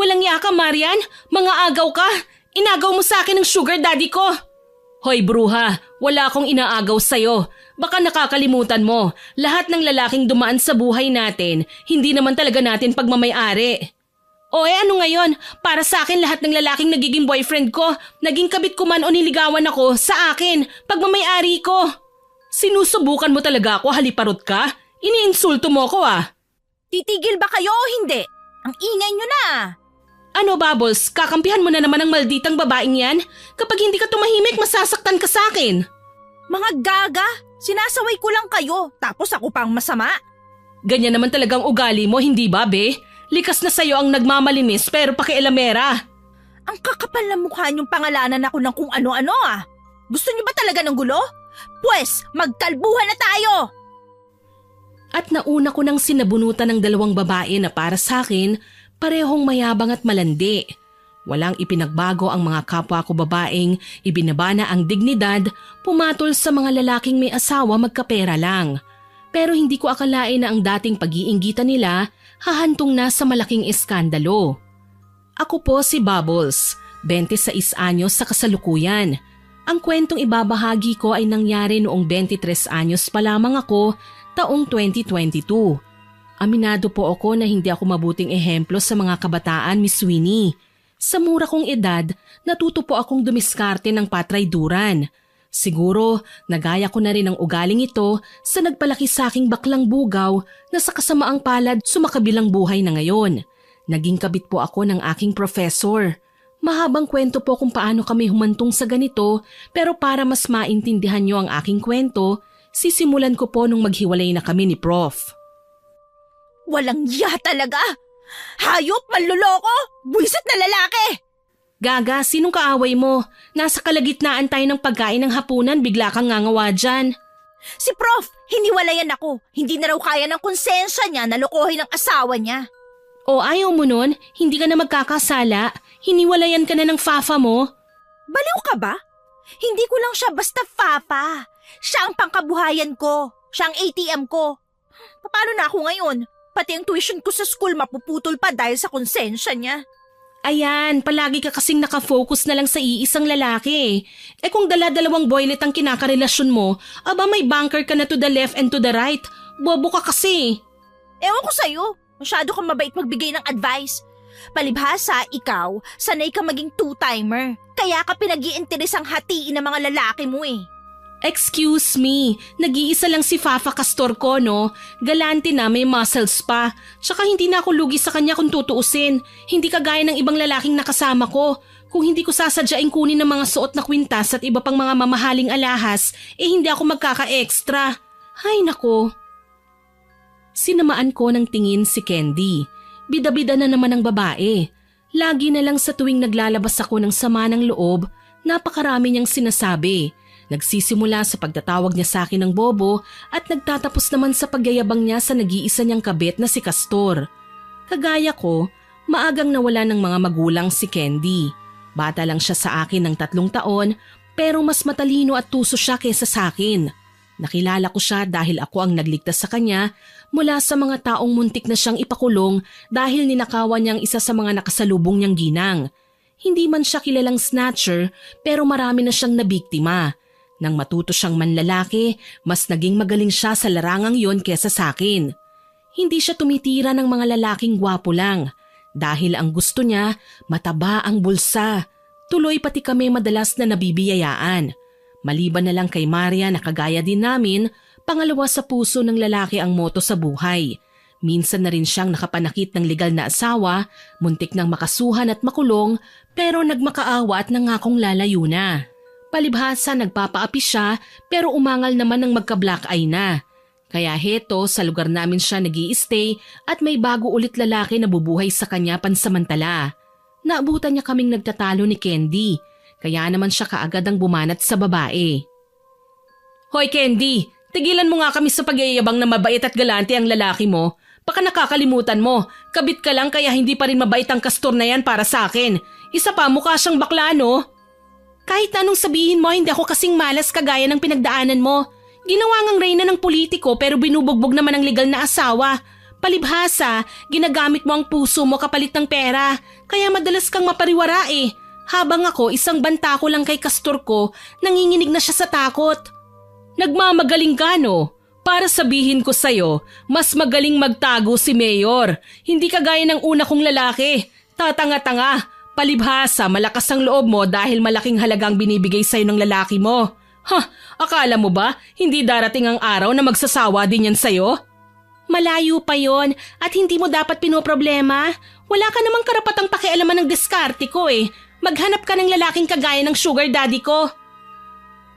Walang iya ka, Marian. Mga agaw ka. Inagaw mo sa akin ng sugar daddy ko. Hoy bruha, wala akong inaagaw sa'yo. Baka nakakalimutan mo, lahat ng lalaking dumaan sa buhay natin, hindi naman talaga natin pagmamay-ari. O ano ngayon, para sa akin lahat ng lalaking nagiging boyfriend ko, naging kabit ko man o niligawan ako, sa akin, pagmamay-ari ko. Sinusubukan mo talaga ako, haliparot ka? Iniinsulto mo ako ah. Titigil ba kayo o hindi? Ang ingay nyo na. Ano Bubbles, kakampihan mo na naman ang malditang babaeng yan? Kapag hindi ka tumahimik, masasaktan ka sa akin. Mga gaga, sinasaway ko lang kayo, tapos ako pang masama. Ganyan naman talagang ugali mo, hindi ba, be? Likas na sa'yo ang nagmamalinis pero pakialamera. Ang kakapal na mukha niyong pangalanan ako ng kung ano-ano ah. Gusto niyo ba talaga ng gulo? Pwes, magkalbuhan na tayo! At nauna ko nang sinabunutan ng dalawang babae na para sa akin, parehong mayabang at malandi. Walang ipinagbago ang mga kapwa ko babaeng, ibinaba na ang dignidad, pumatol sa mga lalaking may asawa magkapera lang. Pero hindi ko akalain na ang dating pag-iinggitan nila hahantong na sa malaking eskandalo. Ako po si Bubbles, 26 anyos sa kasalukuyan. Ang kwentong ibabahagi ko ay nangyari noong 23 anyos pa lamang ako, taong 2022. Aminado po ako na hindi ako mabuting ehemplo sa mga kabataan, Miss Winnie. Sa mura kong edad, natuto po akong dumiskarte ng patrayduran. Siguro, nagaya ko na rin ang ugaling ito sa nagpalaki sa aking baklang bugaw na sa kasamaang palad sumakabilang buhay na ngayon. Naging kabit po ako ng aking professor. Mahabang kwento po kung paano kami humantong sa ganito, pero para mas maintindihan niyo ang aking kwento, sisimulan ko po nung maghiwalay na kami ni Prof. Walang ya talaga! Hayop, manloloko! Buwisit na lalaki! Gaga, sinong kaaway mo? Nasa kalagitnaan tayo ng pagkain ng hapunan, bigla kang ngangawa dyan. Si Prof, hiniwalayan ako. Hindi na raw kaya ng konsensya niya na lokohin ang asawa niya. O ayaw mo nun? Hindi ka na magkakasala? Hiniwalayan ka na ng fafa mo? Baliw ka ba? Hindi ko lang siya basta fafa. Siya ang pangkabuhayan ko. Siya ang ATM ko. Paano na ako ngayon? Pati ang tuition ko sa school mapuputol pa dahil sa konsensya niya. Ayan, palagi ka kasing nakafocus na lang sa iisang lalaki. Kung dala-dalawang boylet ang kinakarelasyon mo, aba may banker ka na to the left and to the right. Bobo ka kasi. Ewan ko sa'yo, masyado kang mabait magbigay ng advice. Palibhasa, ikaw, sanay ka maging two-timer. Kaya ka pinag-iinteresang hatiin ng mga lalaki mo eh. Excuse me, nag-iisa lang si Fafa Castor ko, no? Galante na, may muscles pa. Tsaka hindi na ako lugi sa kanya kung tutuusin. Hindi kagaya ng ibang lalaking nakasama ko. Kung hindi ko sasadyain kunin ng mga suot na kwintas at iba pang mga mamahaling alahas, hindi ako magkaka-extra. Hay nako. Sinamaan ko ng tingin si Candy. Bida-bida na naman ang babae. Lagi na lang sa tuwing naglalabas ako ng sama ng loob, napakarami niyang sinasabi. Nagsisimula sa pagtatawag niya sa akin ng bobo at nagtatapos naman sa pagyayabang niya sa nag-iisa niyang kabit na si Castor. Kagaya ko, maagang nawala ng mga magulang si Candy. Bata lang siya sa akin ng 3 taon pero mas matalino at tuso siya kaysa sa akin. Nakilala ko siya dahil ako ang nagligtas sa kanya mula sa mga taong muntik na siyang ipakulong dahil ninakawan niyang isa sa mga nakasalubong niyang ginang. Hindi man siya kilalang snatcher pero marami na siyang nabiktima. Nang matuto siyang manlalaki, mas naging magaling siya sa larangang yon kesa sa akin. Hindi siya tumitira ng mga lalaking gwapo lang. Dahil ang gusto niya, mataba ang bulsa. Tuloy pati kami madalas na nabibiyayaan. Maliban na lang kay Maria na kagaya din namin, pangalawa sa puso ng lalaki ang moto sa buhay. Minsan na rin siyang nakapanakit ng legal na asawa, muntik nang makasuhan at makulong, pero nagmakaawa at nangakong lalayo na. Palibhasa nagpapaapi siya pero umangal naman ng magka-black eye na. Kaya heto sa lugar namin siya nag-i-stay at may bago ulit lalaki na bubuhay sa kanya pansamantala. Naabutan niya kaming nagtatalo ni Candy, kaya naman siya kaagad ang bumanat sa babae. Hoy Candy, tigilan mo nga kami sa pagyayabang na mabait at galante ang lalaki mo. Baka nakakalimutan mo, kabit ka lang kaya hindi pa rin mabait ang Castor na yan para sa akin. Isa pa mukha siyang bakla no? Kahit anong sabihin mo, hindi ako kasing malas kagaya ng pinagdaanan mo. Ginawa ngang reyna ng politiko pero binubugbog naman ang legal na asawa. Palibhasa, ginagamit mo ang puso mo kapalit ng pera, kaya madalas kang mapariwara eh. Habang ako, isang banta ko lang kay Castor ko, nanginginig na siya sa takot. Nagmamagaling ka no? Para sabihin ko sa'yo, mas magaling magtago si Mayor. Hindi kagaya ng una kong lalaki. Tatanga-tanga. Palibhasa, malakas ang loob mo dahil malaking halagang binibigay sa'yo ng lalaki mo. Akala mo ba, hindi darating ang araw na magsasawa din yan sa'yo? Malayo pa yon at hindi mo dapat pinoproblema. Wala ka namang karapatang pakialaman ng diskarte ko eh. Maghanap ka ng lalaking kagaya ng sugar daddy ko.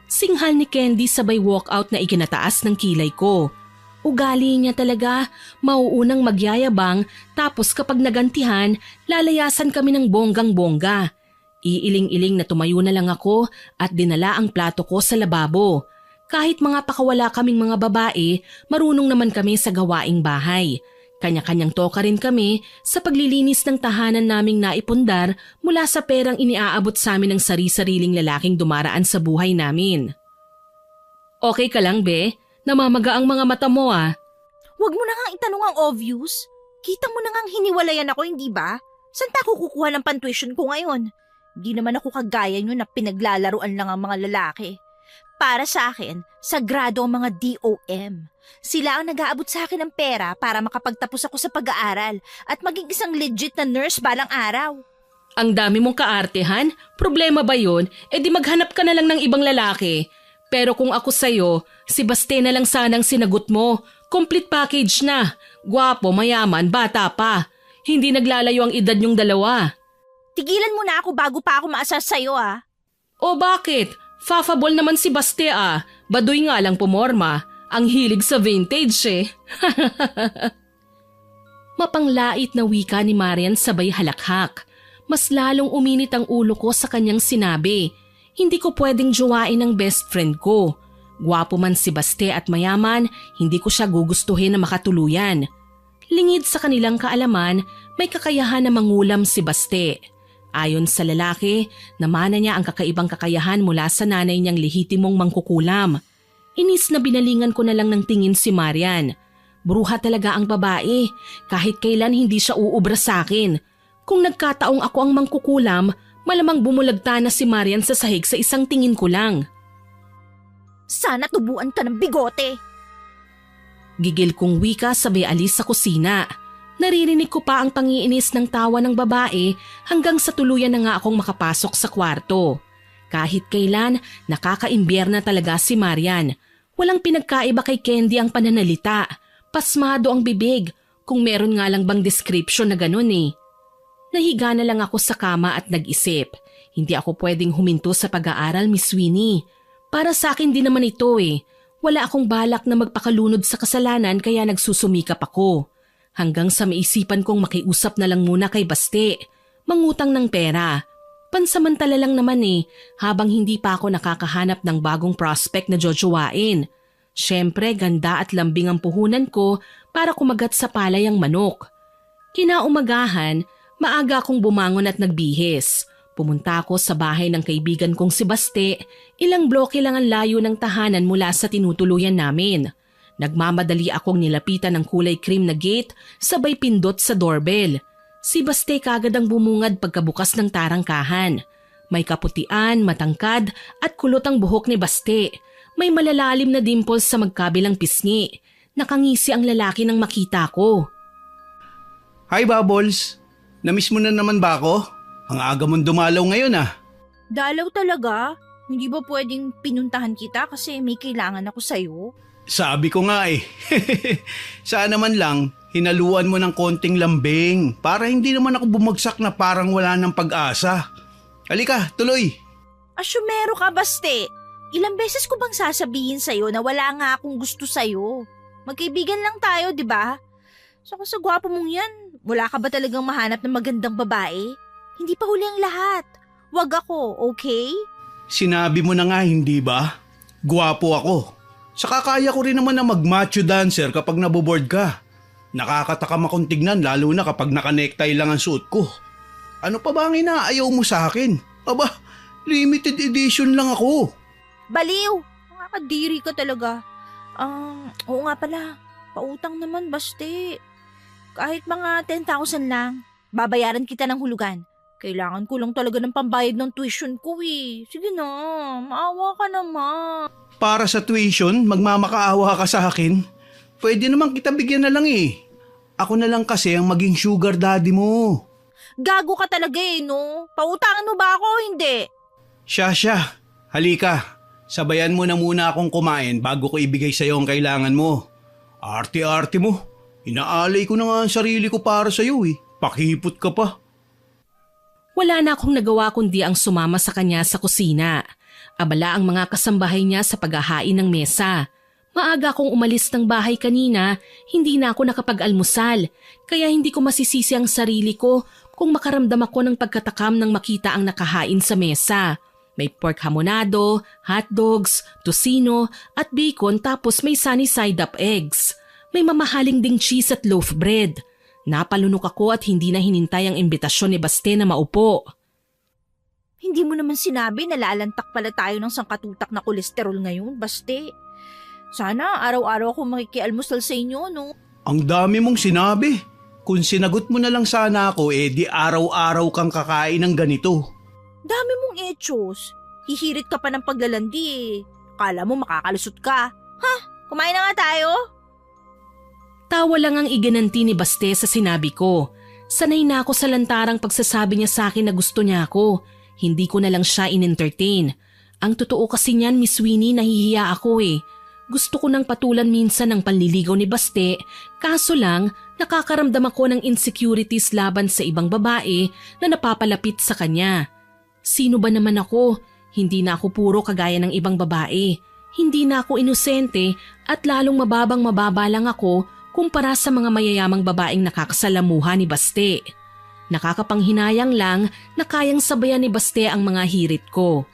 Singhal ni Candy sabay walkout na ikinataas ng kilay ko. Ugali niya talaga, mauunang magyayabang tapos kapag nagantihan, lalayasan kami ng bonggang-bongga. Iiling-iling na tumayo na lang ako at dinala ang plato ko sa lababo. Kahit mga pakawala kaming mga babae, marunong naman kami sa gawaing bahay. Kanya-kanyang toka rin kami sa paglilinis ng tahanan naming naipundar mula sa perang iniaabot sa amin ng sari-sariling lalaking dumaraan sa buhay namin. Okay ka lang, be? Namamaga ang mga mata mo ah. Huwag mo na nga itanong ang obvious. Kita mo na nga hiniwalayan ako, hindi ba? Saan pa ako kukuha ng pantuition ko ngayon? Hindi naman ako kagaya nyo na pinaglalaruan lang ang mga lalaki. Para sa akin, sagrado ang mga DOM. Sila ang nag-aabot sa akin ng pera para makapagtapos ako sa pag-aaral at maging isang legit na nurse balang araw. Ang dami mong kaartehan? Problema ba yun? E di maghanap ka na lang ng ibang lalaki. Pero kung ako sa'yo, si Baste na lang sanang sinagot mo. Complete package na. Gwapo, mayaman, bata pa. Hindi naglalayo ang edad niyong dalawa. Tigilan mo na ako bago pa ako maasar sa'yo ah. O bakit? Fafabol naman si Baste ah. Baduy nga lang pumorma. Ang hilig sa vintage eh. Mapanglait na wika ni Marian sabay halakhak. Mas lalong uminit ang ulo ko sa kanyang sinabi. Hindi ko pwedeng jowain ang best friend ko. Gwapo man si Baste at mayaman, hindi ko siya gugustuhin na makatuluyan. Lingid sa kanilang kaalaman, may kakayahan na mangulam si Baste. Ayon sa lalaki, namana niya ang kakaibang kakayahan mula sa nanay niyang lehitimong mangkukulam. Inis na binalingan ko na lang ng tingin si Marian. Bruha talaga ang babae, kahit kailan hindi siya uubra sa akin. Kung nagkataong ako ang mangkukulam, malamang bumulagta na si Marian sa sahig sa isang tingin ko lang. Sana tubuan ka ng bigote. Gigil kong wika sabay alis sa kusina. Naririnig ko pa ang pangiinis ng tawa ng babae hanggang sa tuluyan na nga akong makapasok sa kwarto. Kahit kailan, nakakaimbyerna na talaga si Marian. Walang pinagkaiba kay Candy ang pananalita. Pasmado ang bibig, kung meron nga lang bang description na ganun eh. Nahiga na lang ako sa kama at nag-isip. Hindi ako pwedeng huminto sa pag-aaral, Miss Winnie. Para sa akin din naman ito eh. Wala akong balak na magpakalunod sa kasalanan kaya nagsusumikap ako. Hanggang sa maisipan kong makiusap na lang muna kay Baste. Mangutang ng pera. Pansamantala lang naman eh, habang hindi pa ako nakakahanap ng bagong prospect na jojowain. Siyempre, ganda at lambing ang puhunan ko para kumagat sa palay ang manok. Kinaumagahan, maaga akong bumangon at nagbihis. Pumunta ako sa bahay ng kaibigan kong si Baste, ilang bloke lang ang layo ng tahanan mula sa tinutuluyan namin. Nagmamadali akong nilapitan ng kulay cream na gate, sabay pindot sa doorbell. Si Baste kagad ang bumungad pagkabukas ng tarangkahan. May kaputian, matangkad at kulot ang buhok ni Baste. May malalalim na dimples sa magkabilang pisngi. Nakangisi ang lalaki nang makita ko. Hi Bubbles! Namiss mo na naman ba ako? Ang aga mong dumalaw ngayon ah. Dalaw talaga? Hindi ba pwedeng pinuntahan kita kasi may kailangan ako sa'yo? Sabi ko nga eh. Sana man lang, hinaluan mo ng konting lambing para hindi naman ako bumagsak na parang wala ng pag-asa. Halika, tuloy. Asyumero ka, Baste. Ilang beses ko bang sasabihin sa'yo na wala nga akong gusto sa'yo? Magkaibigan lang tayo, di ba? Saka sa gwapo mong yan, wala ka ba talagang mahanap ng magandang babae? Hindi pa huli ang lahat. Wag ako, okay? Sinabi mo na nga, hindi ba? Gwapo ako. Saka kaya ko rin naman na mag-macho dancer kapag naboboard ka. Nakakatakam akong tignan lalo na kapag naka-necktie lang ang suot ko. Ano pa ba ang inaayaw mo sa akin? Aba, limited edition lang ako. Baliw! Nakakadiri ka talaga. Oo nga pala, pautang naman, Baste. Kahit mga 10,000 lang. Babayaran kita ng hulugan. Kailangan ko lang talaga ng pambayad ng tuition ko eh. Sige na, maawa ka naman. Para sa tuition, magmamakaawa ka sa akin. Pwede naman kita bigyan na lang eh. Ako na lang kasi ang maging sugar daddy mo. Gago ka talaga eh, no? Pautangan mo ba ako o hindi? Siya, halika. Sabayan mo na muna akong kumain bago ko ibigay sa'yo ang kailangan mo. Arte-arte mo. Inaalay ko na nga ang sarili ko para sa'yo eh. Pakipot ka pa. Wala na akong nagawa kundi ang sumama sa kanya sa kusina. Abala ang mga kasambahay niya sa paghahain ng mesa. Maaga akong umalis ng bahay kanina, hindi na ako nakapag-almusal. Kaya hindi ko masisisi ang sarili ko kung makaramdam ako ng pagkatakam nang makita ang nakahain sa mesa. May pork hamonado, hotdogs, tocino at bacon tapos may sunny side up eggs. May mamahaling ding cheese at loaf bread. Napalunok ako at hindi na hinintay ang imbitasyon ni Baste na maupo. Hindi mo naman sinabi na lalantak pala tayo ng sangkatutak na kolesterol ngayon, Baste. Sana araw-araw ako makikialmusal sa inyo, no? Ang dami mong sinabi. Kung sinagot mo na lang sana ako, di araw-araw kang kakain ng ganito. Dami mong echos. Hihirit ka pa ng paglalandi eh. Kala mo makakalusot ka. Ha? Kumain na nga tayo? Tawa lang ang iginanti ni Baste sa sinabi ko. Sanay na ako sa lantarang pagsasabi niya sa akin na gusto niya ako. Hindi ko na lang siya in-entertain. Ang totoo kasi niyan, Miss Winnie, nahihiya ako eh. Gusto ko nang patulan minsan ng panliligaw ni Baste, kaso lang nakakaramdam ako ng insecurities laban sa ibang babae na napapalapit sa kanya. Sino ba naman ako? Hindi na ako puro kagaya ng ibang babae. Hindi na ako inosente at lalong mababa lang ako kumpara sa mga mayayamang babaeng nakakasalamuha ni Baste. Nakakapanghinayang lang na kayang sabayan ni Baste ang mga hirit ko.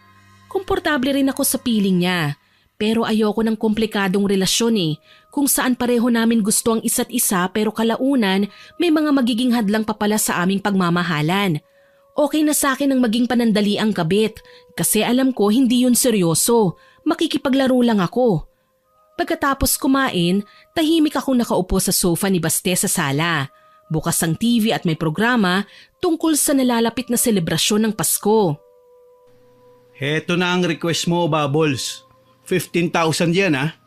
Komportable rin ako sa piling niya. Pero ayoko ng komplikadong relasyon eh, kung saan pareho namin gusto ang isa't isa pero kalaunan may mga magiging hadlang pa pala sa aming pagmamahalan. Okay na sa akin ang maging panandali ang kabit kasi alam ko hindi yun seryoso, makikipaglaro lang ako. Pagkatapos kumain, tahimik akong nakaupo sa sofa ni Baste sa sala. Bukas ang TV at may programa tungkol sa nalalapit na selebrasyon ng Pasko. Heto na ang request mo, Bubbles. 15,000 yan ha.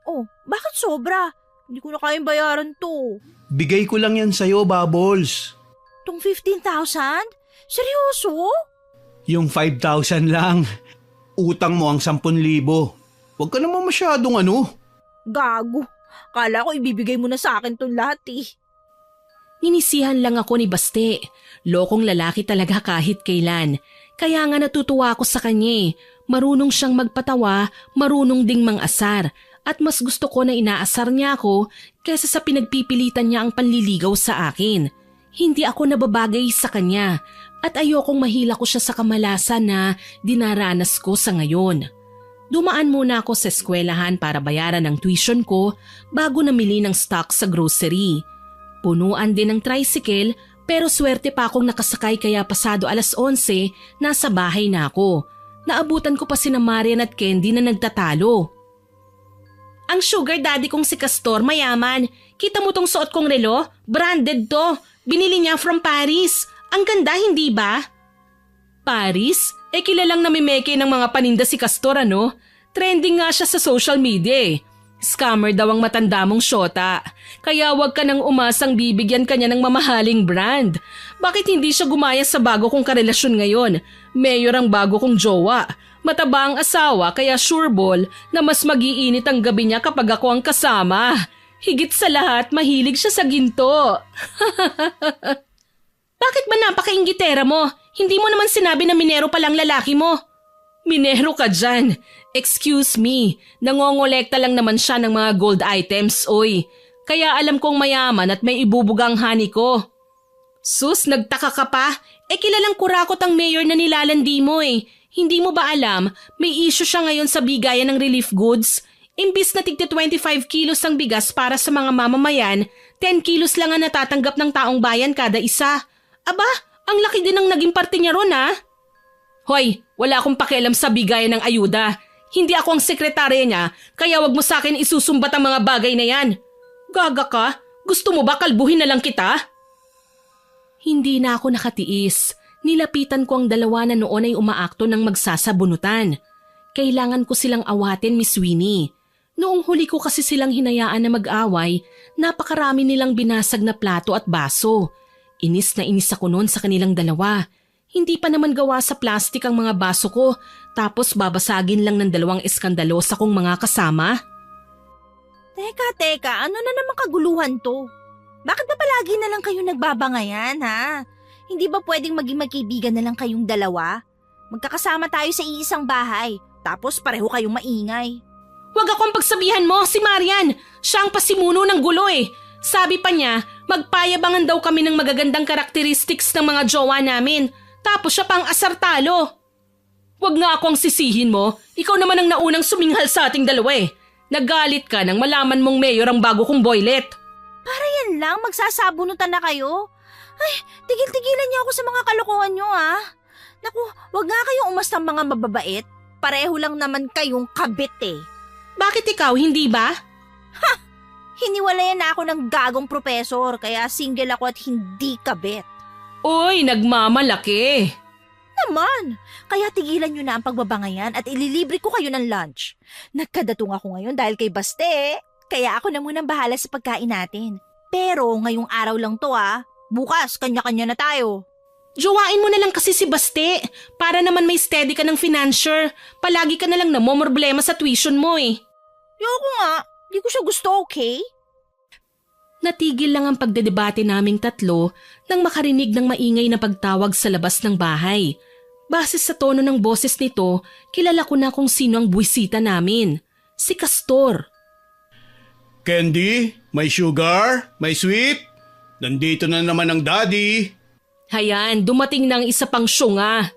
Oh, bakit sobra? Hindi ko na kayang bayaran to. Bigay ko lang yan sa'yo, Bubbles. Tong 15,000? Seryoso? Yung 5,000 lang. Utang mo ang 10,000. Huwag ka naman masyadong Gago. Kala ko ibibigay mo na sa akin tong lahat eh. Ninisihan lang ako ni Baste. Lokong lalaki talaga kahit kailan. Kaya nga natutuwa ako sa kanya eh. Marunong siyang magpatawa, marunong ding mang-asar. At mas gusto ko na inaasar niya ako kaysa sa pinagpipilitan niya ang panliligaw sa akin. Hindi ako nababagay sa kanya at ayokong mahila ko siya sa kamalasan na dinaranas ko sa ngayon. Dumaan muna ako sa eskwelahan para bayaran ang tuition ko bago namili ng stock sa grocery. Punuan din ng tricycle pero swerte pa akong nakasakay kaya pasado 11:00 nasa bahay na ako. Naabutan ko pa sina Marian at Candy na nagtatalo. Ang sugar daddy kong si Castor mayaman. Kita mo tong suot kong relo? Branded to. Binili niya from Paris. Ang ganda, hindi ba? Paris? Kilalang namimeke ng mga paninda si Castor ano? Trending nga siya sa social media eh. Scammer daw ang matanda mong syota. Kaya wag ka nang umasang bibigyan kanya ng mamahaling brand. Bakit hindi siya gumaya sa bago kong karelasyon ngayon? Mayor ang bago kong jowa. Mataba ang asawa kaya sureball na mas mag-iinit ang gabi niya kapag ako ang kasama. Higit sa lahat, mahilig siya sa ginto. Bakit ba napaka-inggitera mo? Hindi mo naman sinabi na minero palang lalaki mo. Minero ka dyan. Excuse me, nangongolekta lang naman siya ng mga gold items, oy. Kaya alam kong mayaman at may ibubugang honey ko. Sus, nagtaka ka pa? Kilalang kurakot ang mayor na nilalandi mo eh. Hindi mo ba alam, may issue siya ngayon sa bigayan ng relief goods? Imbis na tigti 25 kilos ang bigas para sa mga mamamayan, 10 kilos lang ang natatanggap ng taong bayan kada isa. Aba, ang laki din ng naging parte niya ron ha? Hoy, wala akong pakialam sa bigayan ng ayuda. Hindi ako ang sekretarya niya, kaya wag mo sa akin isusumbat ang mga bagay na yan. Gaga ka? Gusto mo ba kalbuhin na lang kita? Hindi na ako nakatiis. Nilapitan ko ang dalawa na noon ay umaakto ng magsasabunutan. Kailangan ko silang awatin, Miss Winnie. Noong huli ko kasi silang hinayaan na mag-away, napakarami nilang binasag na plato at baso. Inis na inis ako noon sa kanilang dalawa. Hindi pa naman gawa sa plastik ang mga baso ko, tapos babasagin lang ng dalawang eskandalosa kong mga kasama. Teka, ano na naman kaguluhan to? Bakit ba palagi na lang kayo nagbabangayan, ha? Hindi ba pwedeng maging magkaibigan na lang kayong dalawa? Magkakasama tayo sa iisang bahay, tapos pareho kayong maingay. Huwag akong pagsabihan mo, si Marian. Siya ang pasimuno ng gulo eh. Sabi pa niya, magpayabangan daw kami ng magagandang karakteristics ng mga jowa namin. Tapos siya pang asartalo. Huwag nga akong sisihin mo. Ikaw naman ang naunang suminghal sa ating dalawa eh. Nagalit ka nang malaman mong mayor ang bago kong boylet. Para yan lang, magsasabunutan na kayo. Ay, tigil-tigilan niyo ako sa mga kalokohan niyo, ha? Naku, wag nga kayong umastang mga mababait. Pareho lang naman kayong kabit eh. Bakit ikaw, hindi ba? Hiniwalayan na ako ng gagong profesor, kaya single ako at hindi kabit. Uy, nagmamalaki. Naman, kaya tigilan niyo na ang pagbabangayan at ililibre ko kayo ng lunch. Nagkadatong ako ngayon dahil kay Baste, kaya ako na munang bahala sa pagkain natin. Pero ngayong araw lang to, ha? Bukas, kanya-kanya na tayo. Jowain mo na lang kasi si Baste. Para naman may steady ka ng financier. Palagi ka na lang namomroblema sa tuition mo eh. Yoko nga, di ko siya gusto, okay? Natigil lang ang pagdedebate naming tatlo nang makarinig ng maingay na pagtawag sa labas ng bahay. Base sa tono ng boses nito, kilala ko na kung sino ang buwisita namin. Si Castor. Candy, may sugar, may sweet. Nandito na naman ang daddy. Hayan, dumating ng isa pang syunga.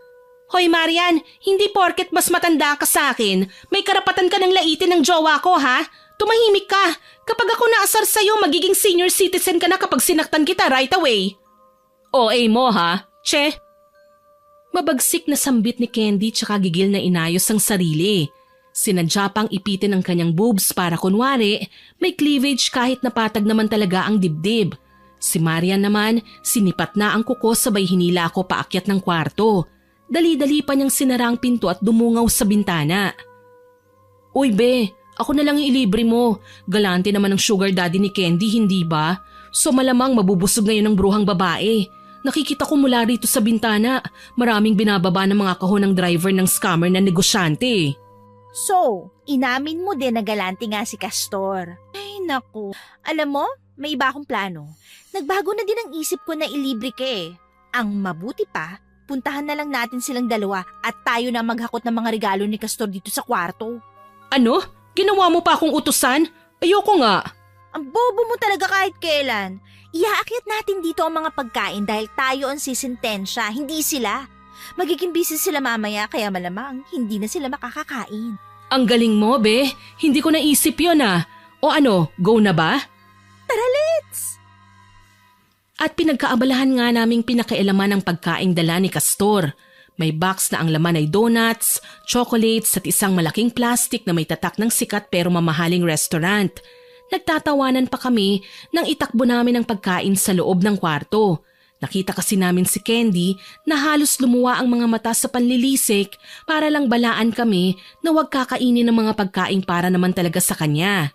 Hoy Marian, hindi porket mas matanda ka sa akin, may karapatan ka ng laitin ng jowa ko ha? Tumahimik ka. Kapag ako naasar sa'yo, magiging senior citizen ka na kapag sinaktan kita right away. OA mo ha, che? Mabagsik na sambit ni Candy tsaka gigil na inayos ang sarili. Sinadya pang ipitin ang kanyang boobs para kunwari, may cleavage kahit napatag naman talaga ang dibdib. Si Marian naman, sinipat na ang kuko sabay hinila ako paakyat ng kwarto. Dali-dali pa niyang sinara ang pinto at dumungaw sa bintana. Uy be, ako na lang ilibre mo. Galante naman ang sugar daddy ni Candy, hindi ba? So malamang mabubusog ngayon ng bruhang babae. Nakikita ko mula rito sa bintana, maraming binababa ng mga kahon ng driver ng scammer na negosyante. So, inamin mo din na galante nga si Castor. Ay naku, alam mo, may iba akong plano. Nagbago na din ang isip ko na ilibre ka eh. Ang mabuti pa, puntahan na lang natin silang dalawa at tayo na maghakot ng mga regalo ni Castor dito sa kwarto. Ano? Ginawa mo pa akong utusan? Ayoko nga. Ang bobo mo talaga kahit kailan. Iaakyat natin dito ang mga pagkain dahil tayo ang sisintensya, hindi sila. Magiging busy sila mamaya kaya malamang hindi na sila makakakain. Ang galing mo, be. Hindi ko naisip yun ah. O ano, go na ba? Tara, let's! At pinagkaabalahan nga naming pinakailaman ang pagkaing dala ni Castor. May box na ang laman ay donuts, chocolates at isang malaking plastic na may tatak ng sikat pero mamahaling restaurant. Nagtatawanan pa kami nang itakbo namin ang pagkain sa loob ng kwarto. Nakita kasi namin si Candy na halos lumuwa ang mga mata sa panlilisik para lang balaan kami na huwag kakainin ng mga pagkain para naman talaga sa kanya.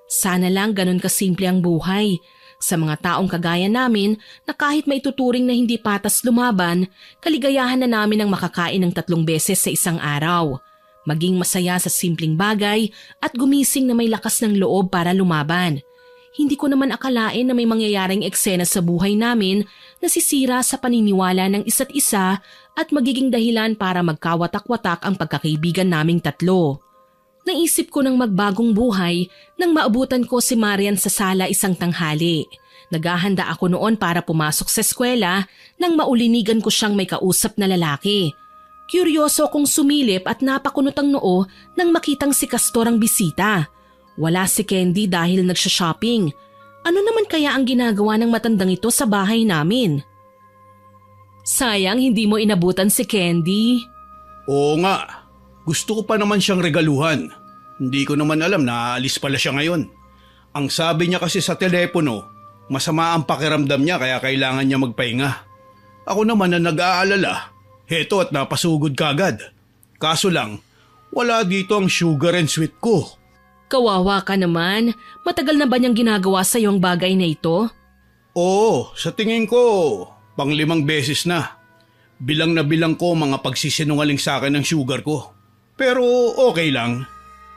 Sana lang ganun kasimple ang buhay. Sa mga taong kagaya namin na kahit maituturing na hindi patas lumaban, kaligayahan na namin ang makakain ng 3 beses sa isang araw. Maging masaya sa simpleng bagay at gumising na may lakas ng loob para lumaban. Hindi ko naman akalain na may mangyayaring eksena sa buhay namin na sisira sa paniniwala ng isa't isa at magiging dahilan para magkawatak-watak ang pagkakaibigan naming 3. Naisip ko ng magbagong buhay nang maabutan ko si Marian sa sala isang tanghali. Naghahanda ako noon para pumasok sa eskwela nang maulinigan ko siyang may kausap na lalaki. Kuryoso kong sumilip at napakunot ang noo nang makitang si Castor ang bisita. Wala si Candy dahil nagsha-shopping. Ano naman kaya ang ginagawa ng matandang ito sa bahay namin? Sayang hindi mo inabutan si Candy. Oo nga, gusto ko pa naman siyang regaluhan. Hindi ko naman alam na aalis pala siya ngayon. Ang sabi niya kasi sa telepono, Masama ang pakiramdam niya kaya kailangan niya magpahinga. Ako naman na nag-aalala, heto at napasugod kagad. Kaso lang, wala dito ang sugar and sweet ko. Kawawa ka naman. Matagal na ba niyang ginagawa sa ang bagay na ito? Oo, sa tingin ko, 5 beses na. Bilang na bilang ko mga pagsisinungaling sa akin ng sugar ko. Pero okay lang.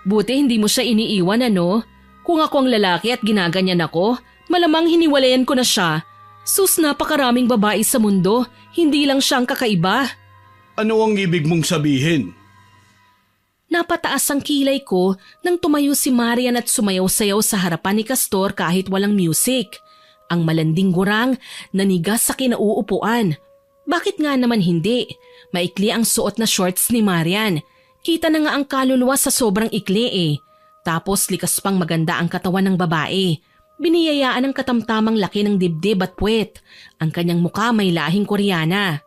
Buti hindi mo siya iniiwan ano? Kung ako ang lalaki at ginaganyan ako, malamang hiniwalayan ko na siya. Sus, napakaraming babae sa mundo, hindi lang siyang kakaiba. Ano ang ibig mong sabihin? Napataas ang kilay ko nang tumayo si Marian at sumayaw-sayaw sa harapan ni Castor kahit walang music. Ang malanding gurang nanigas sa kinauupuan. Bakit nga naman hindi? Maikli ang suot na shorts ni Marian. Kita na nga ang kaluluwa sa sobrang ikli eh. Tapos likas pang maganda ang katawan ng babae. Biniyayaan ang katamtamang laki ng dibdib at puwet. Ang kanyang muka may lahing Koreana.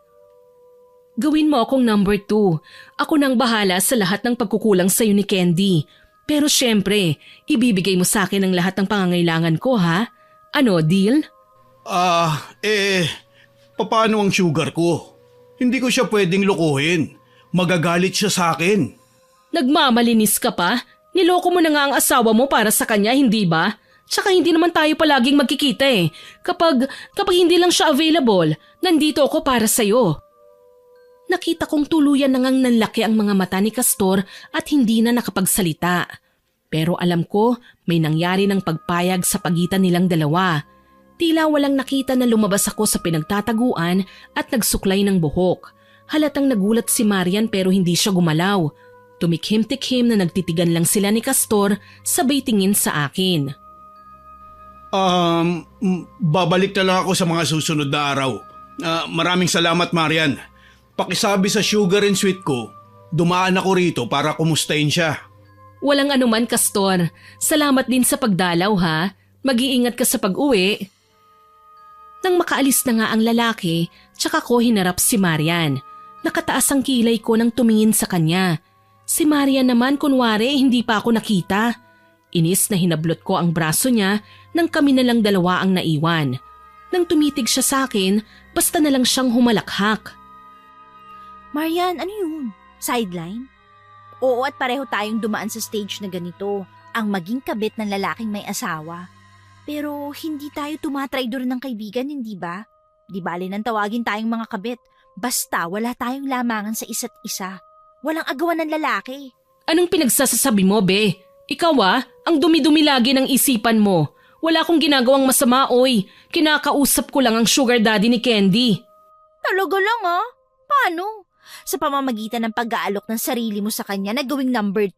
Gawin mo akong number 2. Ako nang bahala sa lahat ng pagkukulang sa'yo ni Candy. Pero syempre, ibibigay mo sa akin ang lahat ng pangangailangan ko ha? Ano, deal? Paano ang sugar ko? Hindi ko siya pwedeng lukuhin. Magagalit siya sa akin. Nagmamalinis ka pa? Niloko mo na nga ang asawa mo para sa kanya, hindi ba? Tsaka hindi naman tayo palaging magkikita eh. Kapag hindi lang siya available, nandito ako para sa'yo. Nakita kong tuluyan na ngang nanlaki ang mga mata ni Castor at hindi na nakapagsalita. Pero alam ko may nangyari ng pagpayag sa pagitan nilang dalawa. Tila walang nakita na lumabas ako sa pinagtataguan at nagsuklay ng buhok. Halatang nagulat si Marian pero hindi siya gumalaw. Tumikhim-tikhim na nagtitigan lang sila ni Castor sabay tingin sa akin. Babalik na lang ako sa mga susunod na araw. Maraming salamat Marian. Pakisabi sa sugar and sweet ko, dumaan ako rito para kumustahin siya. Walang anuman Castor. Salamat din sa pagdalaw ha. Mag-iingat ka sa pag-uwi. Nang makaalis na nga ang lalaki, tsaka ko hinarap si Marian. Nakataas ang kilay ko nang tumingin sa kanya. Si Marian naman kunwari hindi pa ako nakita. Inis na hinablot ko ang braso niya nang kami na lang dalawa ang naiwan. Nang tumitig siya sa akin, basta na lang siyang humalakhak. Marian, ano yun? Sideline? Oo, at pareho tayong dumaan sa stage na ganito, ang maging kabit ng lalaking may asawa. Pero hindi tayo tumatraidor ng kaibigan, hindi ba? Di bale nang tawagin tayong mga kabit, basta wala tayong lamangan sa isa't isa. Walang agawan ng lalaki. Anong pinagsasasabi mo, be? Ikaw ang dumi-dumi lagi ng isipan mo. Wala akong ginagawang masama, oy. Kinakausap ko lang ang sugar daddy ni Candy. Talaga lang Paano? Sa pamamagitan ng pag-aalok ng sarili mo sa kanya na gawing number 2?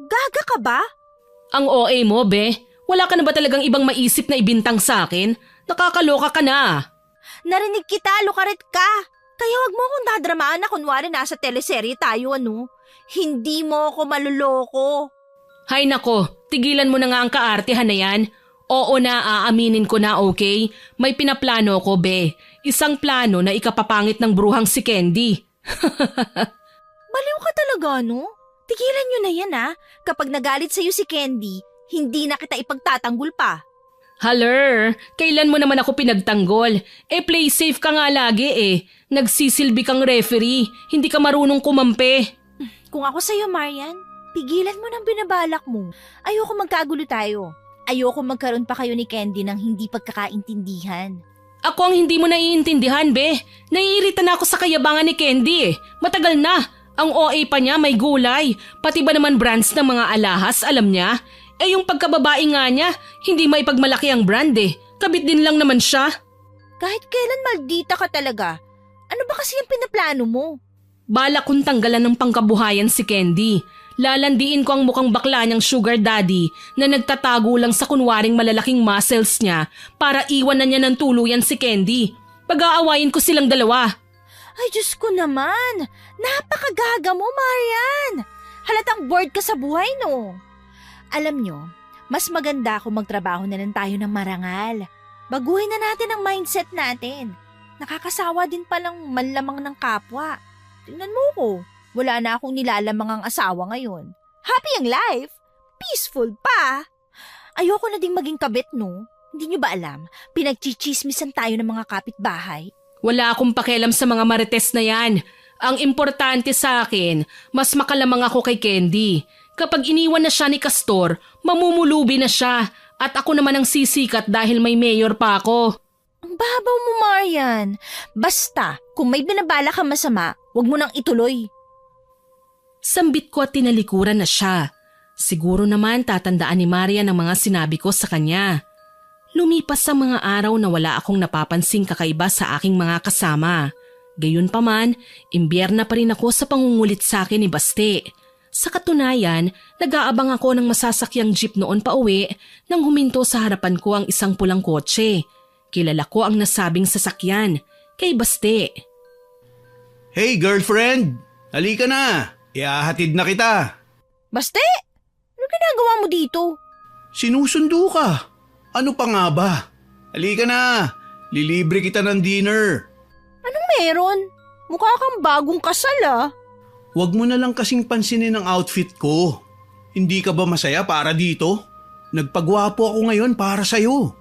Gaga ka ba? Ang OA mo, be. Wala ka na ba talagang ibang maisip na ibintang sa akin? Nakakaloka ka na. Narinig kita, lukaret ka. Kaya wag mo akong dadramaan na kunwari nasa teleserye tayo, Hindi mo ako maluloko. Hay nako, tigilan mo na nga ang kaartehan na yan. Oo na, aaminin ko na, okay? May pinaplano ko, be. Isang plano na ikapapangit ng bruhang si Candy. Baliw ka talaga, Tigilan nyo na yan, Kapag nagalit sa'yo si Candy, hindi na kita ipagtatanggol pa. Haler, kailan mo naman ako pinagtanggol? Play safe ka nga lagi Nagsisilbi kang referee, hindi ka marunong kumampi. Kung ako sa'yo, Marian, pigilan mo nang binabalak mo. Ayoko magkagulo tayo. Ayoko magkaroon pa kayo ni Candy ng hindi pagkakaintindihan. Ako ang hindi mo naiintindihan, be. Naiirita na ako sa kayabangan ni Candy Matagal na. Ang OA pa niya may gulay. Pati ba naman brands ng mga alahas, alam niya? Yung pagkababae nga niya, hindi maipagmalaki ang brand Kabit din lang naman siya. Kahit kailan maldita ka talaga. Ano ba kasi yung pinaplano mo? Balak kong tanggalan ng pangkabuhayan si Candy. Lalandiin ko ang mukhang bakla niyang sugar daddy na nagtatago lang sa kunwaring malalaking muscles niya para iwan na niya ng tuluyan si Candy. Pag-aawayin ko silang dalawa. Ay, Diyos ko naman! Napakagaga mo, Marian! Halatang bored ka sa buhay, Alam nyo, mas maganda kung magtrabaho na lang tayo ng marangal. Baguhin na natin ang mindset natin. Nakakasawa din palang manlamang ng kapwa. Tingnan mo ko, wala na akong nilalamang ang asawa ngayon. Happy ang life! Peaceful pa! Ayoko na ding maging kabit, Hindi niyo ba alam, pinagchichismisan tayo ng mga kapitbahay? Wala akong pakialam sa mga marites na yan. Ang importante sa akin, mas makalamang ako kay Candy. Kapag iniwan na siya ni Castor, mamumulubi na siya. At ako naman ang sisikat dahil may mayor pa ako. Ang babaw mo, Marian. Basta, kung may binabala ka masama, huwag mo nang ituloy. Sambit ko at tinalikuran na siya. Siguro naman tatandaan ni Marian ang mga sinabi ko sa kanya. Lumipas ang mga araw na wala akong napapansing kakaiba sa aking mga kasama. Gayunpaman, imbierna pa rin ako sa pangungulit sa akin ni Baste. Sa katunayan, nag-aabang ako ng masasakyang jeep noon pa uwi nang huminto sa harapan ko ang isang pulang kotse. Kilala ko ang nasabing sasakyan, kay Baste. Hey girlfriend, halika na. Iahatid na kita. Baste, ano ginagawa mo dito? Sinusundo ka. Ano pa nga ba? Halika na. Lilibre kita ng dinner. Anong meron? Mukha kang bagong kasal Huwag mo na lang kasing pansinin ang outfit ko. Hindi ka ba masaya para dito? Nagpagwapo ako ngayon para sa'yo.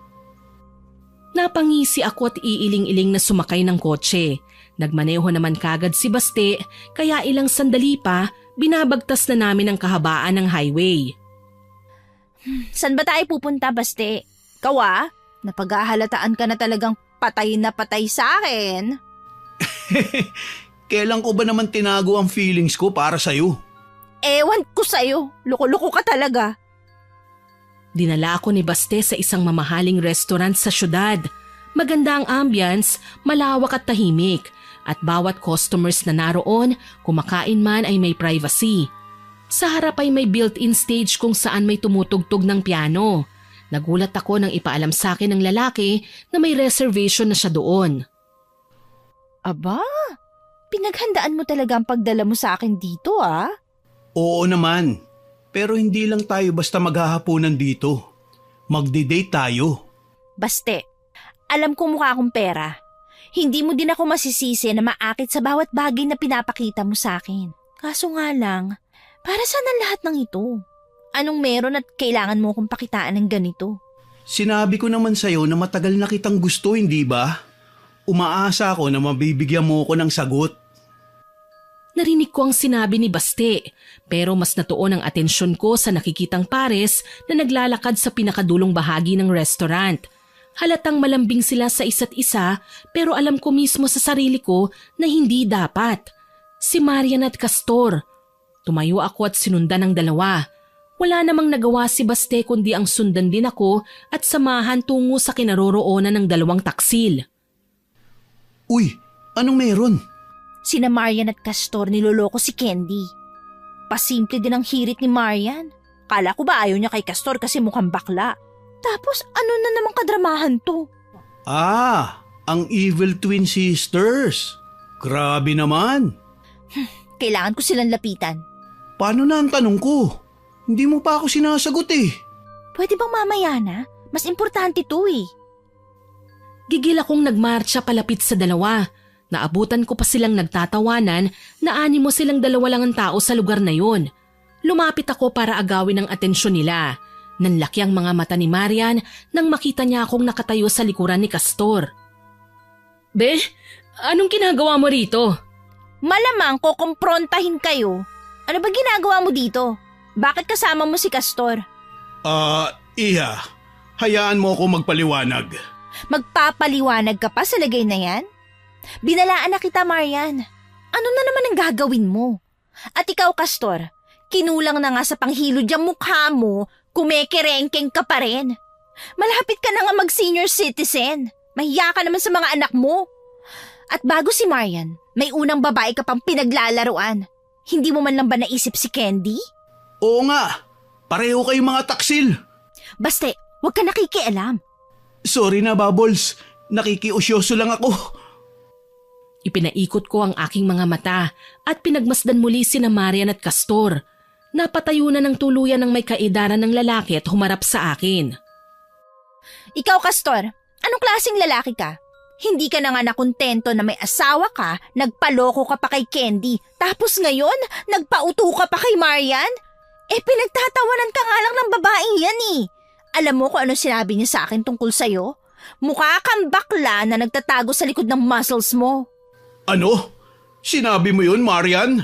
Napangisi ako at iiling-iling na sumakay ng kotse. Nagmaneho naman kagad si Baste kaya ilang sandali pa binabagtas na namin ang kahabaan ng highway. San ba tayo pupunta, Baste? Ikaw napag-ahalataan ka na talagang patay na patay sa akin. Kailan ko ba naman tinago ang feelings ko para sa'yo? Ewan ko sa'yo, loko-loko ka talaga. Dinala ako ni Baste sa isang mamahaling restaurant sa syudad. Maganda ang ambience, malawak at tahimik. At bawat customers na naroon, kumakain man ay may privacy. Sa harap ay may built-in stage kung saan may tumutugtog ng piano. Nagulat ako nang ipaalam sa akin ng lalaki na may reservation na siya doon. Aba, pinaghandaan mo talaga ang pagdala mo sa akin dito Oo naman, pero hindi lang tayo basta maghahaponan dito. Magdi-date tayo. Baste, alam ko mukha akong pera. Hindi mo din ako masisisi na maakit sa bawat bagay na pinapakita mo sa akin. Kaso nga lang, para saan ang lahat ng ito? Anong meron at kailangan mo akong pakitaan ng ganito? Sinabi ko naman sa'yo na matagal na kitang gusto, hindi ba? Umaasa ako na mabibigyan mo ko ng sagot. Narinig ko ang sinabi ni Baste, pero mas natuon ang atensyon ko sa nakikitang pares na naglalakad sa pinakadulong bahagi ng restaurant. Halatang malambing sila sa isa't isa pero alam ko mismo sa sarili ko na hindi dapat. Si Marian at Castor. Tumayo ako at sinundan ng dalawa. Wala namang nagawa si Baste kundi ang sundan din ako at samahan tungo sa kinaroroonan ng dalawang taksil. Uy, anong meron? Sina Marian at Castor niloloko si Candy. Pasimple din ang hirit ni Marian. Kala ko ba ayaw niya kay Castor kasi mukhang bakla. Tapos ano na namang kadramahan to? Ang Evil Twin Sisters. Grabe naman. Kailangan ko silang lapitan. Paano na ang tanong ko? Hindi mo pa ako sinasagot Pwede bang mamaya na? Mas importante to Gigil akong nagmarcha palapit sa dalawa. Naabutan ko pa silang nagtatawanan na animo silang dalawa lang ang tao sa lugar na yun. Lumapit ako para agawin ang atensyon nila. Nanlaki ang mga mata ni Marian nang makita niya akong nakatayo sa likuran ni Castor. Be, anong ginagawa mo rito? Malamang ko kumprontahin kayo. Ano ba ginagawa mo dito? Bakit kasama mo si Castor? Iha, hayaan mo ako magpaliwanag. Magpapaliwanag ka pa sa lagay na yan? Binalaan na kita, Marian. Ano na naman ang gagawin mo? At ikaw, Castor, kinulang na nga sa panghilod yung mukha mo, kumekerengkeng ka pa rin. Malapit ka na nga mag-senior citizen. Mahiya ka naman sa mga anak mo. At bago si Marian, may unang babae ka pang pinaglalaruan. Hindi mo man lang ba naisip si Candy? Oo nga, pareho kayong mga taksil. Baste, huwag ka nakikialam. Sorry na, Bubbles. Nakikiusyoso lang ako. Ipinaikot ko ang aking mga mata at pinagmasdan muli sina Marian at Castor. Napatayo na ng tuluyan ng may kaedaran ng lalaki at humarap sa akin. Ikaw, Castor, anong klaseng lalaki ka? Hindi ka na nga nakontento na may asawa ka, nagpaloko ka pa kay Candy, tapos ngayon, nagpauto ka pa kay Marian? Pinagtatawanan ka nga lang ng babaeng yan Alam mo kung ano sinabi niya sa akin tungkol sa'yo? Mukha kang bakla na nagtatago sa likod ng muscles mo. Ano? Sinabi mo yun, Marian?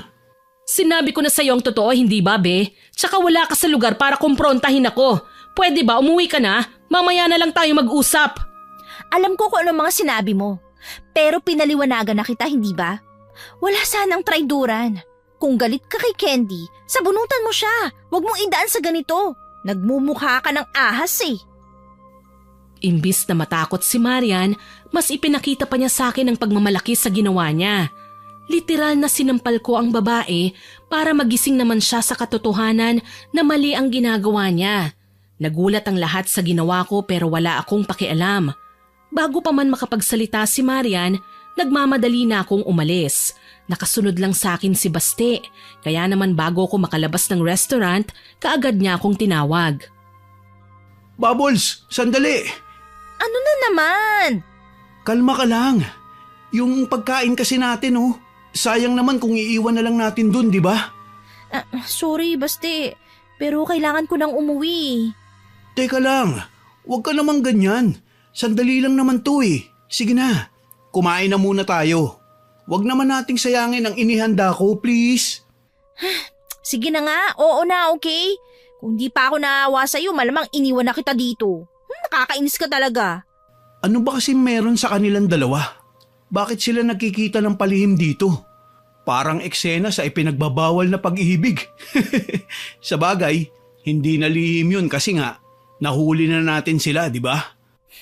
Sinabi ko na sa'yo ang totoo, hindi ba, be? Tsaka wala ka sa lugar para kumprontahin ako. Pwede ba umuwi ka na? Mamaya na lang tayo mag-usap. Alam ko kung ano mga sinabi mo. Pero pinaliwanagan na kita, hindi ba? Wala sanang traiduran. Kung galit ka kay Candy, sabunutan mo siya. Huwag mong idaan sa ganito. Nagmumukha ka ng ahas eh. Imbis na matakot si Marian, mas ipinakita pa niya sa akin ang pagmamalaki sa ginawa niya. Literal na sinampal ko ang babae para magising naman siya sa katotohanan na mali ang ginagawa niya. Nagulat ang lahat sa ginawa ko pero wala akong pakialam. Bago pa man makapagsalita si Marian, nagmamadali na akong umalis. Nakasunod lang sa akin si Baste, kaya naman bago ako makalabas ng restaurant, kaagad niya akong tinawag. Bubbles, sandali! Ano na naman? Kalma ka lang. Yung pagkain kasi natin, oh. Sayang naman kung iiwan na lang natin dun, di ba? Sorry, Baste. Pero kailangan ko nang umuwi. Teka lang, huwag ka namang ganyan. Sandali lang naman to eh. Sige na, kumain na muna tayo. Huwag naman nating sayangin ang inihanda ko, please. Sige na nga, oo na, okay? Kung di pa ako naawa sa'yo, malamang iniwan na kita dito. Nakakainis ka talaga. Ano ba kasi meron sa kanilang dalawa? Bakit sila nakikita ng palihim dito? Parang eksena sa ipinagbabawal na pag-ibig. Sa bagay, hindi na lihim yun kasi nga, nahuli na natin sila, di ba?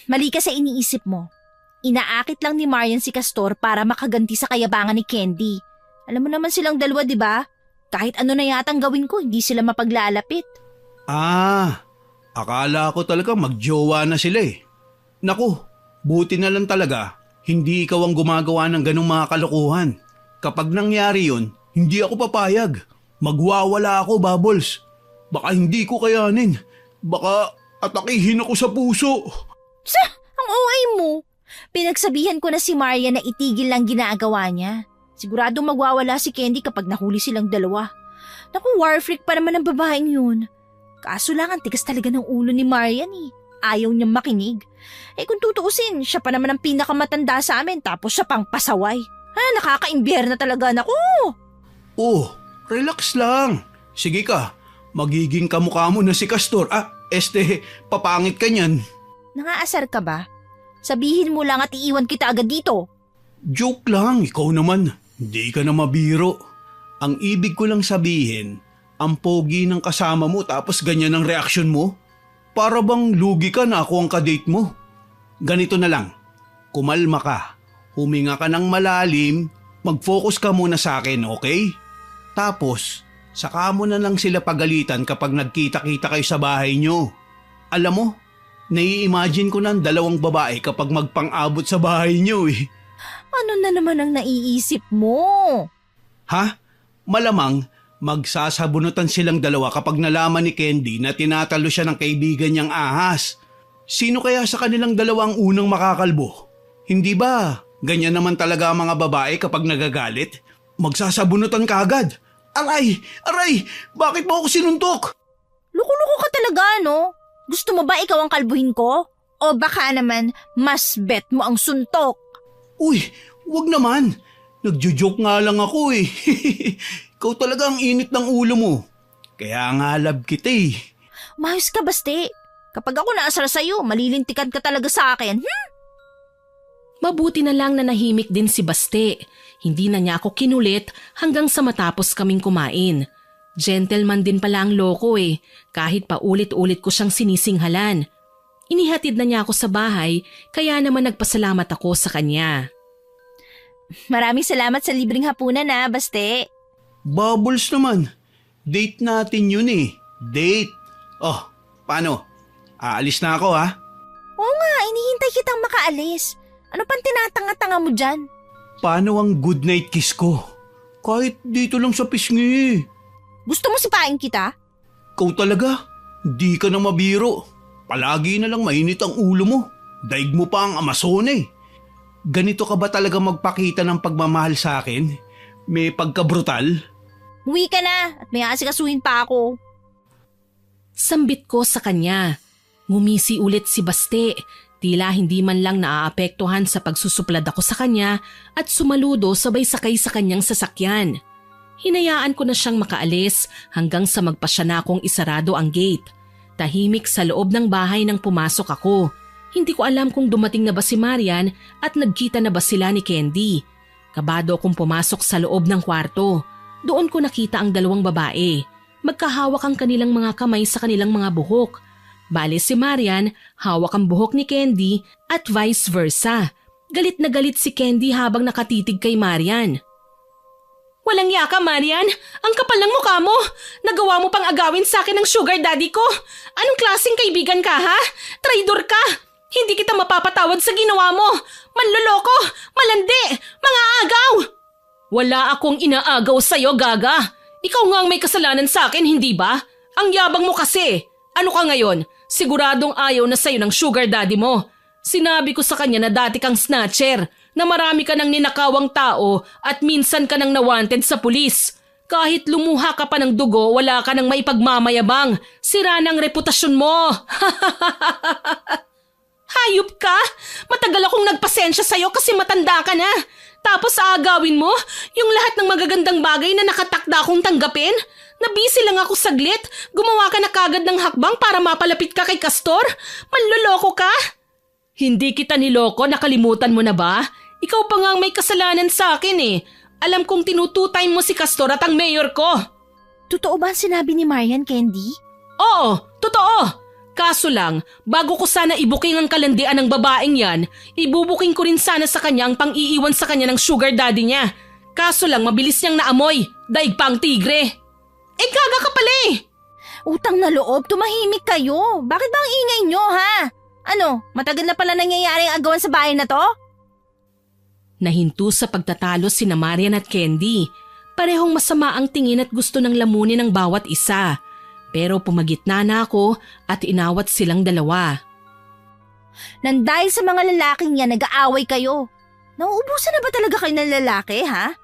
Mali ka sa iniisip mo. Inaakit lang ni Marian si Castor para makaganti sa kayabangan ni Candy. Alam mo naman silang dalawa, di ba? Kahit ano na yatang gawin ko, hindi sila mapaglalapit. Akala ko talaga magjowa na sila eh. Naku, buti na lang talaga, hindi ikaw ang gumagawa ng ganung mga kalokohan. Kapag nangyari yun, hindi ako papayag. Magwawala ako, Bubbles. Baka hindi ko kayanin. Baka atakihin ako sa puso. Ang OA mo. Pinagsabihan ko na si Marian na itigil lang ginagawa niya. Sigurado magwawala si Candy kapag nahuli silang dalawa. Naku, war freak pa naman ang babaeng yun. Kaso lang ang tigas talaga ng ulo ni Marian eh. Ayaw niyang makinig. Kung tutuusin, siya pa naman ang pinakamatanda sa amin tapos siya pang pasaway. Nakaka-imbyerna talaga, naku! Oh, relax lang. Sige ka, magiging kamukha mo na si Castor. Papangit ka niyan. Nangaasar ka ba? Sabihin mo lang at iiwan kita agad dito. Joke lang, ikaw naman. Hindi ka na mabiro. Ang ibig ko lang sabihin, ang pogi ng kasama mo tapos ganyan ang reaksyon mo? Para bang lugi ka na ako ang kadate mo? Ganito na lang, kumalma ka. Huminga ka ng malalim, mag-focus ka muna sa akin, okay? Tapos, saka mo na lang sila pagalitan kapag nagkita-kita kayo sa bahay nyo. Alam mo, nai-imagine ko ng dalawang babae kapag magpang-abot sa bahay nyo eh. Ano na naman ang naiisip mo? Ha? Malamang, magsasabunutan silang dalawa kapag nalaman ni Candy na tinatalo siya ng kaibigan niyang ahas. Sino kaya sa kanilang dalawa ang unang makakalbo? Hindi ba? Ganyan naman talaga ang mga babae kapag nagagalit. Magsasabunutan ka agad. Aray! Aray! Bakit mo ako sinuntok? Luko-luko ka talaga, no? Gusto mo ba ikaw ang kalbuhin ko? O baka naman, mas bet mo ang suntok? Uy, wag naman. Nagjo-joke nga lang ako eh. Ikaw talaga ang init ng ulo mo. Kaya nga love kita eh. Mayos ka, Baste. Kapag ako naasar sa'yo, malilintikan ka talaga sa akin. Mabuti na lang na nahimik din si Baste. Hindi na niya ako kinulit hanggang sa matapos kaming kumain. Gentleman din pala ang loko eh, kahit pa ulit-ulit ko siyang sinisinghalan. Inihatid na niya ako sa bahay, kaya naman nagpasalamat ako sa kanya. Maraming salamat sa libreng hapunan na, Baste. Bubbles naman. Date natin yun eh. Date. Oh, paano? Aalis na ako ha? Oo nga, inihintay kitang makaalis. Ano pang tinatanga-tanga mo dyan? Paano ang good night kiss ko? Kahit dito lang sa pisngi. Gusto mo sipain kita? Ikaw talaga, di ka na mabiro. Palagi na lang mainit ang ulo mo. Daig mo pa ang Amazone. Ganito ka ba talaga magpakita ng pagmamahal sa akin? May pagkabrutal? Uwi ka na at may asikasuhin pa ako. Sambit ko sa kanya. Ngumisi ulit si Baste. Tila hindi man lang naaapektuhan sa pagsusuplad ako sa kanya at sumaludo sabay sakay sa kanyang sasakyan. Hinayaan ko na siyang makaalis hanggang sa magpasya na akong isarado ang gate. Tahimik sa loob ng bahay nang pumasok ako. Hindi ko alam kung dumating na ba si Marian at nagkita na ba sila ni Candy. Kabado akong pumasok sa loob ng kwarto. Doon ko nakita ang dalawang babae. Magkahawak ang kanilang mga kamay sa kanilang mga buhok. Bale si Marian, hawak ang buhok ni Candy at vice versa. Galit na galit si Candy habang nakatitig kay Marian. Walang yaka, Marian. Ang kapal ng mukha mo. Nagawa mo pang agawin sa akin ng sugar daddy ko. Anong klaseng kaibigan ka, ha? Traidor ka. Hindi kita mapapatawad sa ginawa mo. Manloloko, malandi, mga agaw. Wala akong inaagaw sa'yo, Gaga. Ikaw nga ang may kasalanan sa akin, hindi ba? Ang yabang mo kasi. Ano ka ngayon? Siguradong ayaw na sa'yo ng sugar daddy mo. Sinabi ko sa kanya na dati kang snatcher, na marami ka ng ninakawang tao at minsan ka nang nawanted sa pulis. Kahit lumuha ka pa ng dugo, wala ka nang maipagmamayabang. Sira ng reputasyon mo. Hayop ka? Matagal akong nagpasensya sa'yo kasi matanda ka na. Tapos aagawin mo yung lahat ng magagandang bagay na nakatakda akong tanggapin? Nabisi lang ako saglit. Gumawa ka na kagad ng hakbang para mapalapit ka kay Castor? Manloloko ka? Hindi kita niloko, nakalimutan mo na ba? Ikaw pa nga ang may kasalanan sa akin eh. Alam kong tinututay mo si Castor at ang mayor ko. Totoo ba ang sinabi ni Marian, Candy? Oo, totoo. Kaso lang, bago ko sana ibuking ang kalandian ng babaeng yan, ibubuking ko rin sana sa kanya ang pang-iiwan sa kanya ng sugar daddy niya. Kaso lang mabilis niyang naamoy, daig pa ang tigre. Eh gaga ka pala eh! Utang na loob, tumahimik kayo. Bakit ba ang ingay nyo, ha? Ano, matagal na pala nangyayari ang agawan sa bahay na to? Nahinto sa pagtatalo sina Marian at Candy. Parehong masama ang tingin at gusto ng lamunin ng bawat isa. Pero pumagitna na ako at inawat silang dalawa. Nang dahil sa mga lalaking yan, nag-aaway kayo. Nauubusan na ba talaga kayo ng lalaki, ha?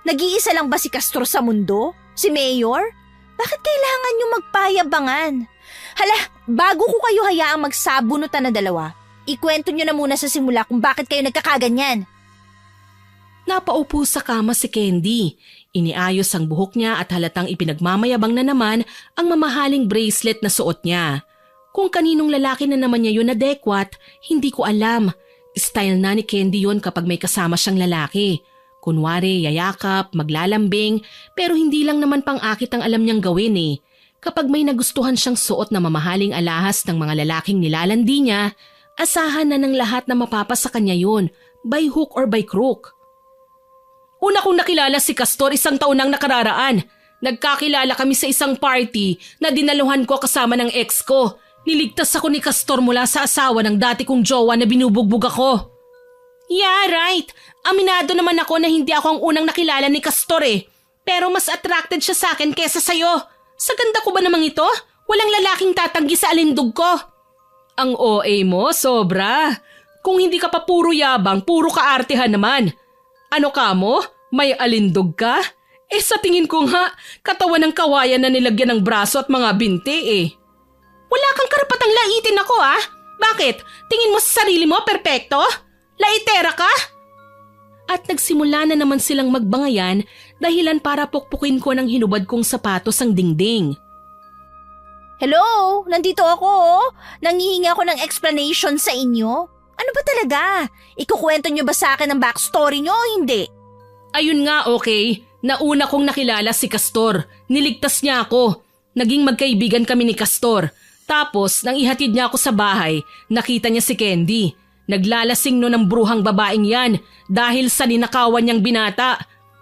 Nag-iisa lang ba si Castor sa mundo? Si Mayor? Bakit kailangan nyo magpayabangan? Hala, bago ko kayo hayaang magsabunutan na dalawa, ikwento nyo na muna sa simula kung bakit kayo nagkakaganyan. Napaupo sa kama si Candy. Iniayos ang buhok niya at halatang ipinagmamayabang na naman ang mamahaling bracelet na suot niya. Kung kaninong lalaki na naman niya yun na dekwat, hindi ko alam. Style na ni Candy yun kapag may kasama siyang lalaki. Kunwari, yayakap, maglalambing, pero hindi lang naman pang-akit ang alam niyang gawin eh. Kapag may nagustuhan siyang suot na mamahaling alahas ng mga lalaking nilalandi niya, asahan na ng lahat na mapapasa kanya yun, by hook or by crook. Una kong nakilala si Castor 1 taon nang nakararaan. Nagkakilala kami sa isang party na dinaluhan ko kasama ng ex ko. Niligtas ako ni Castor mula sa asawa ng dati kong jowa na binubugbog ako. Yeah, right. Aminado naman ako na hindi ako ang unang nakilala ni Castor eh. Pero mas attracted siya sa akin kesa sa'yo. Sa ganda ko ba namang ito? Walang lalaking tatanggi sa alindog ko. Ang OA mo, sobra. Kung hindi ka pa puro yabang, puro kaartehan naman. Ano ka mo? May alindog ka? Eh sa tingin ko nga, katawan ng kawayan na nilagyan ng braso at mga binti eh. Wala kang karapatang laitin ako ah. Bakit? Tingin mo sa sarili mo perpekto? Laitera ka? At nagsimula na naman silang magbangayan dahilan para pukpukin ko ng hinubad kong sapatos ang dingding. Hello, nandito ako oh. Nangihingi ako ng explanation sa inyo. Ano ba talaga? Ikukwento nyo ba sa akin ang backstory nyo o hindi? Ayun nga okay, nauna kong nakilala si Castor. Niligtas niya ako. Naging magkaibigan kami ni Castor. Tapos nang ihatid niya ako sa bahay, nakita niya si Candy. Naglalasing no ng bruhang babaeng yan dahil sa ninakawan niyang binata.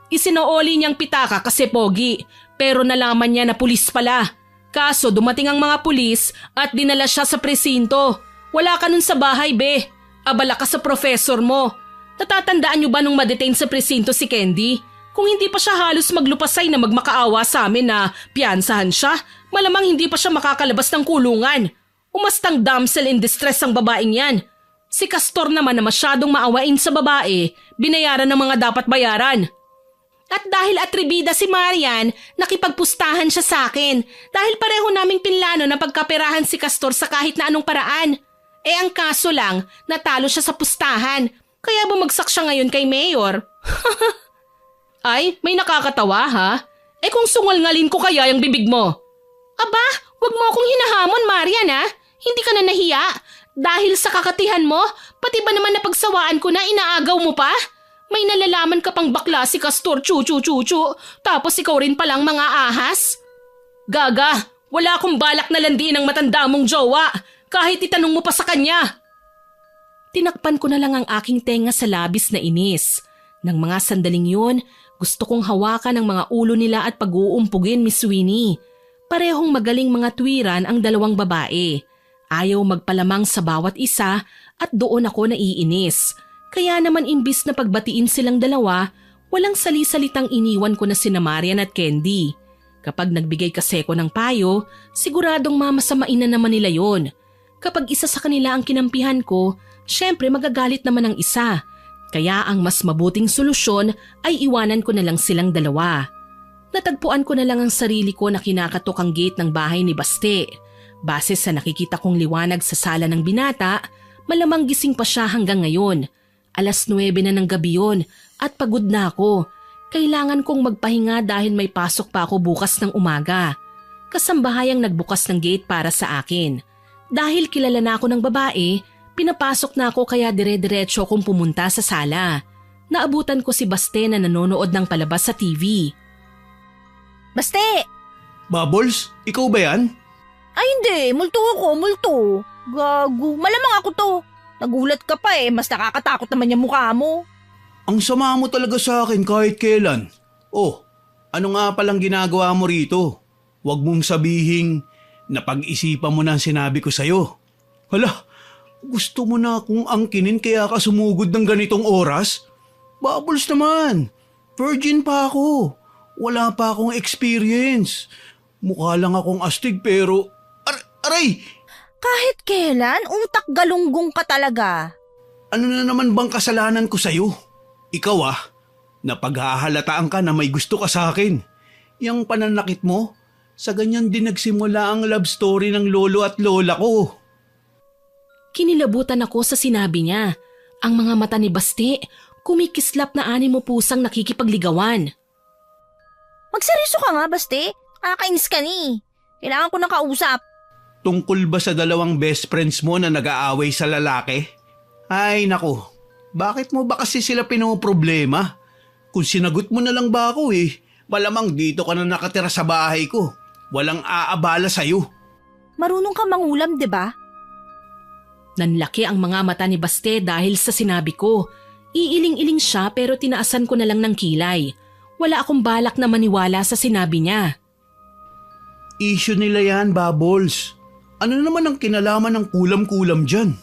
Isinooli niyang pitaka kasi pogi, pero nalaman niya na pulis pala. Kaso dumating ang mga pulis at dinala siya sa presinto. Wala ka nun sa bahay be. Abala ka sa professor mo. Natatandaan niyo ba nung madetain sa presinto si Candy? Kung hindi pa siya halos maglupasay na magmakaawa sa amin na piyansahan siya, malamang hindi pa siya makakalabas ng kulungan. Umastang damsel in distress ang babaeng yan. Si Castor naman na masyadong maawain sa babae, binayaran ng mga dapat bayaran. At dahil atribida si Marian, nakipagpustahan siya sa akin dahil pareho naming pinlano na pagkaperahan si Castor sa kahit na anong paraan. Ang kaso lang, natalo siya sa pustahan, kaya bumagsak siya ngayon kay Mayor. Ay, may nakakatawa ha? Kung sungal-ngalin ko kaya yung bibig mo? Aba, wag mo akong hinahamon, Marian ha? Hindi ka na nahiya? Dahil sa kakatihan mo, pati ba naman napagsawaan ko na inaagaw mo pa? May nalalaman ka pang bakla si Castor, chu-chu-chu-chu, tapos ikaw rin palang mga ahas? Gaga, wala akong balak na landiin ang matanda mong jowa, kahit itanong mo pa sa kanya. Tinakpan ko na lang ang aking tenga sa labis na inis. Nang mga sandaling yun, gusto kong hawakan ang mga ulo nila at pag-uumpugin, Miss Winnie. Parehong magaling mga tuwiran ang dalawang babae. Ayaw magpalamang sa bawat isa at doon ako naiinis. Kaya naman imbis na pagbatiin silang dalawa, walang sali-salitang iniwan ko na sina Marian at Candy. Kapag nagbigay kasi ko ng payo, siguradong mamasamain na naman nila yon. Kapag isa sa kanila ang kinampihan ko, syempre magagalit naman ang isa. Kaya ang mas mabuting solusyon ay iwanan ko na lang silang dalawa. Natagpuan ko na lang ang sarili ko na kinakatok ang gate ng bahay ni Baste. Base sa nakikita kong liwanag sa sala ng binata, malamang gising pa siya hanggang ngayon. 9:00 na ng gabi yon at pagod na ako. Kailangan kong magpahinga dahil may pasok pa ako bukas ng umaga. Kasambahayang nagbukas ng gate para sa akin. Dahil kilala na ako ng babae, pinapasok na ako kaya dire-diretso akong pumunta sa sala. Naabutan ko si Baste na nanonood ng palabas sa TV. Baste! Bubbles, ikaw ba yan? Ay hindi, multo ako, multo. Gago, malamang ako to. Nagulat ka pa mas nakakatakot naman yung mukha mo. Ang sama mo talaga sa akin kahit kailan. Oh, ano nga palang ginagawa mo rito? Huwag mong sabihing napag-isipan mo na ang sinabi ko sa'yo. Hala, gusto mo na akong angkinin kaya ka sumugod ng ganitong oras? Bubbles naman, virgin pa ako. Wala pa akong experience. Mukha lang akong astig pero... Aray! Kahit kailan, utak galunggong ka talaga. Ano na naman bang kasalanan ko sa'yo? Ikaw napaghahalataan ka na may gusto ka sa akin. Yang pananakit mo, sa ganyan din nagsimula ang love story ng lolo at lola ko. Kinilabutan ako sa sinabi niya. Ang mga mata ni Baste, kumikislap na animo pusang nakikipagligawan. Magseryoso ka nga, Baste. Nakakainis ka ni. Kailangan ko ng kausap. Tungkol ba sa dalawang best friends mo na nag-aaway sa lalaki? Ay nako, bakit mo ba kasi sila pinoproblema? Kung sinagot mo na lang ba ako malamang dito ka na nakatira sa bahay ko. Walang aabala sa'yo. Marunong ka mangulam, di ba? Nanlaki ang mga mata ni Baste dahil sa sinabi ko. Iiling-iling siya pero tinaasan ko na lang ng kilay. Wala akong balak na maniwala sa sinabi niya. Issue nila yan, Bubbles. Ano naman ang kinalaman ng kulam-kulam dyan?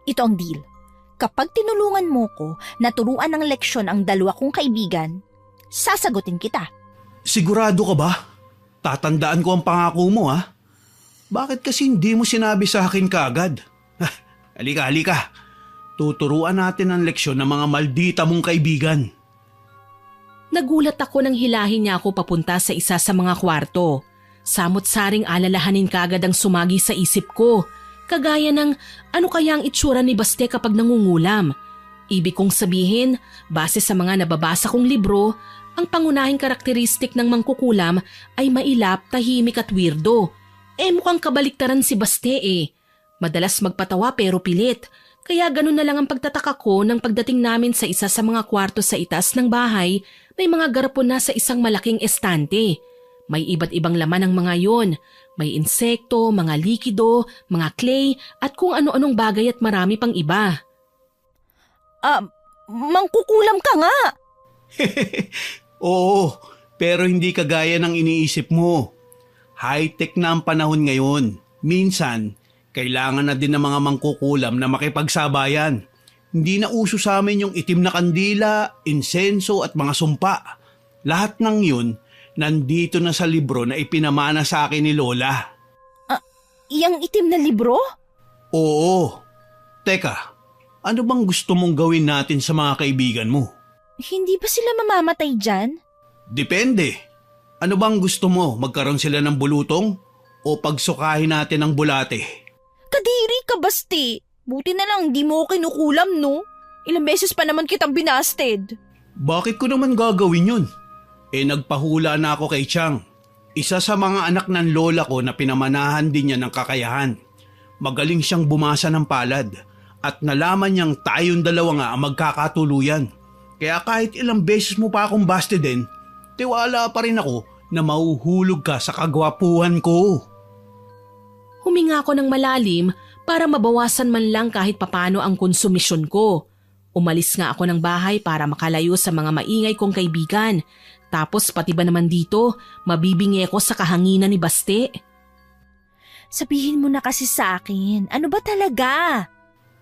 Ito ang deal. Kapag tinulungan mo ko na turuan ng leksyon ang dalawa kong kaibigan, sasagutin kita. Sigurado ka ba? Tatandaan ko ang pangako mo Bakit kasi hindi mo sinabi sa akin kaagad? Halika. Tuturuan natin ang leksyon ng mga maldita mong kaibigan. Nagulat ako nang hilahin niya ako papunta sa isa sa mga kwarto. Samot-saring alalahanin kaagad ang sumagi sa isip ko. Kagaya ng ano kaya ang itsura ni Baste kapag nangungulam. Ibig kong sabihin, base sa mga nababasa kong libro, ang pangunahing karakteristik ng mangkukulam ay mailap, tahimik at weirdo. Mukhang kabaliktaran si Baste Madalas magpatawa pero pilit. Kaya ganun na lang ang pagtataka ko nang pagdating namin sa isa sa mga kwarto sa itaas ng bahay, may mga garapon na sa isang malaking estante. May iba't ibang laman ng mga yon. May insekto, mga likido, mga clay at kung ano-anong bagay at marami pang iba. Mangkukulam ka nga. Oo, pero hindi kagaya ng iniisip mo. High-tech na ang panahon ngayon. Minsan, kailangan na din ng mga mangkukulam na makipagsabayan. Hindi na uso sa amin yung itim na kandila, insenso at mga sumpa. Lahat ng yun, nandito na sa libro na ipinamana sa akin ni Lola. Iyang itim na libro? Oo. Teka, ano bang gusto mong gawin natin sa mga kaibigan mo? Hindi ba sila mamamatay dyan? Depende. Ano bang gusto mo? Magkaroon sila ng bulutong? O pagsukahin natin ng bulate? Kadiri ka, Basti. Buti na lang di mo ako kinukulam, no? Ilang beses pa naman kitang binasted. Bakit ko naman gagawin yun? Nagpahula na ako kay Chang. Isa sa mga anak ng lola ko na pinamanahan din niya ng kakayahan. Magaling siyang bumasa ng palad at nalaman niyang tayong dalawa nga ang magkakatuluyan. Kaya kahit ilang beses mo pa akong bastedin, tiwala pa rin ako na mahuhulog ka sa kagwapuhan ko. Huminga ako ng malalim para mabawasan man lang kahit papano ang konsumisyon ko. Umalis nga ako ng bahay para makalayo sa mga maingay kong kaibigan. Tapos pati ba naman dito, mabibingi ako sa kahanginan ni Baste. Sabihin mo na kasi sa akin, ano ba talaga?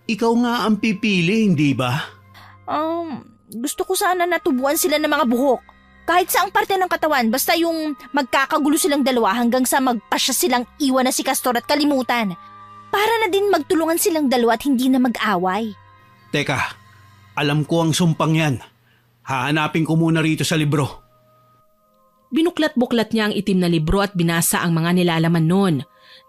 Ikaw nga ang pipili, hindi ba? Gusto ko sana natubuan sila ng mga buhok. Kahit saang parte ng katawan, basta yung magkakagulo silang dalawa hanggang sa magpasya silang iwan na si Castor at kalimutan. Para na din magtulungan silang dalawa at hindi na mag-away. Teka, alam ko ang sumpang yan. Hahanapin ko muna rito sa libro. Binuklat-buklat niya ang itim na libro at binasa ang mga nilalaman nun.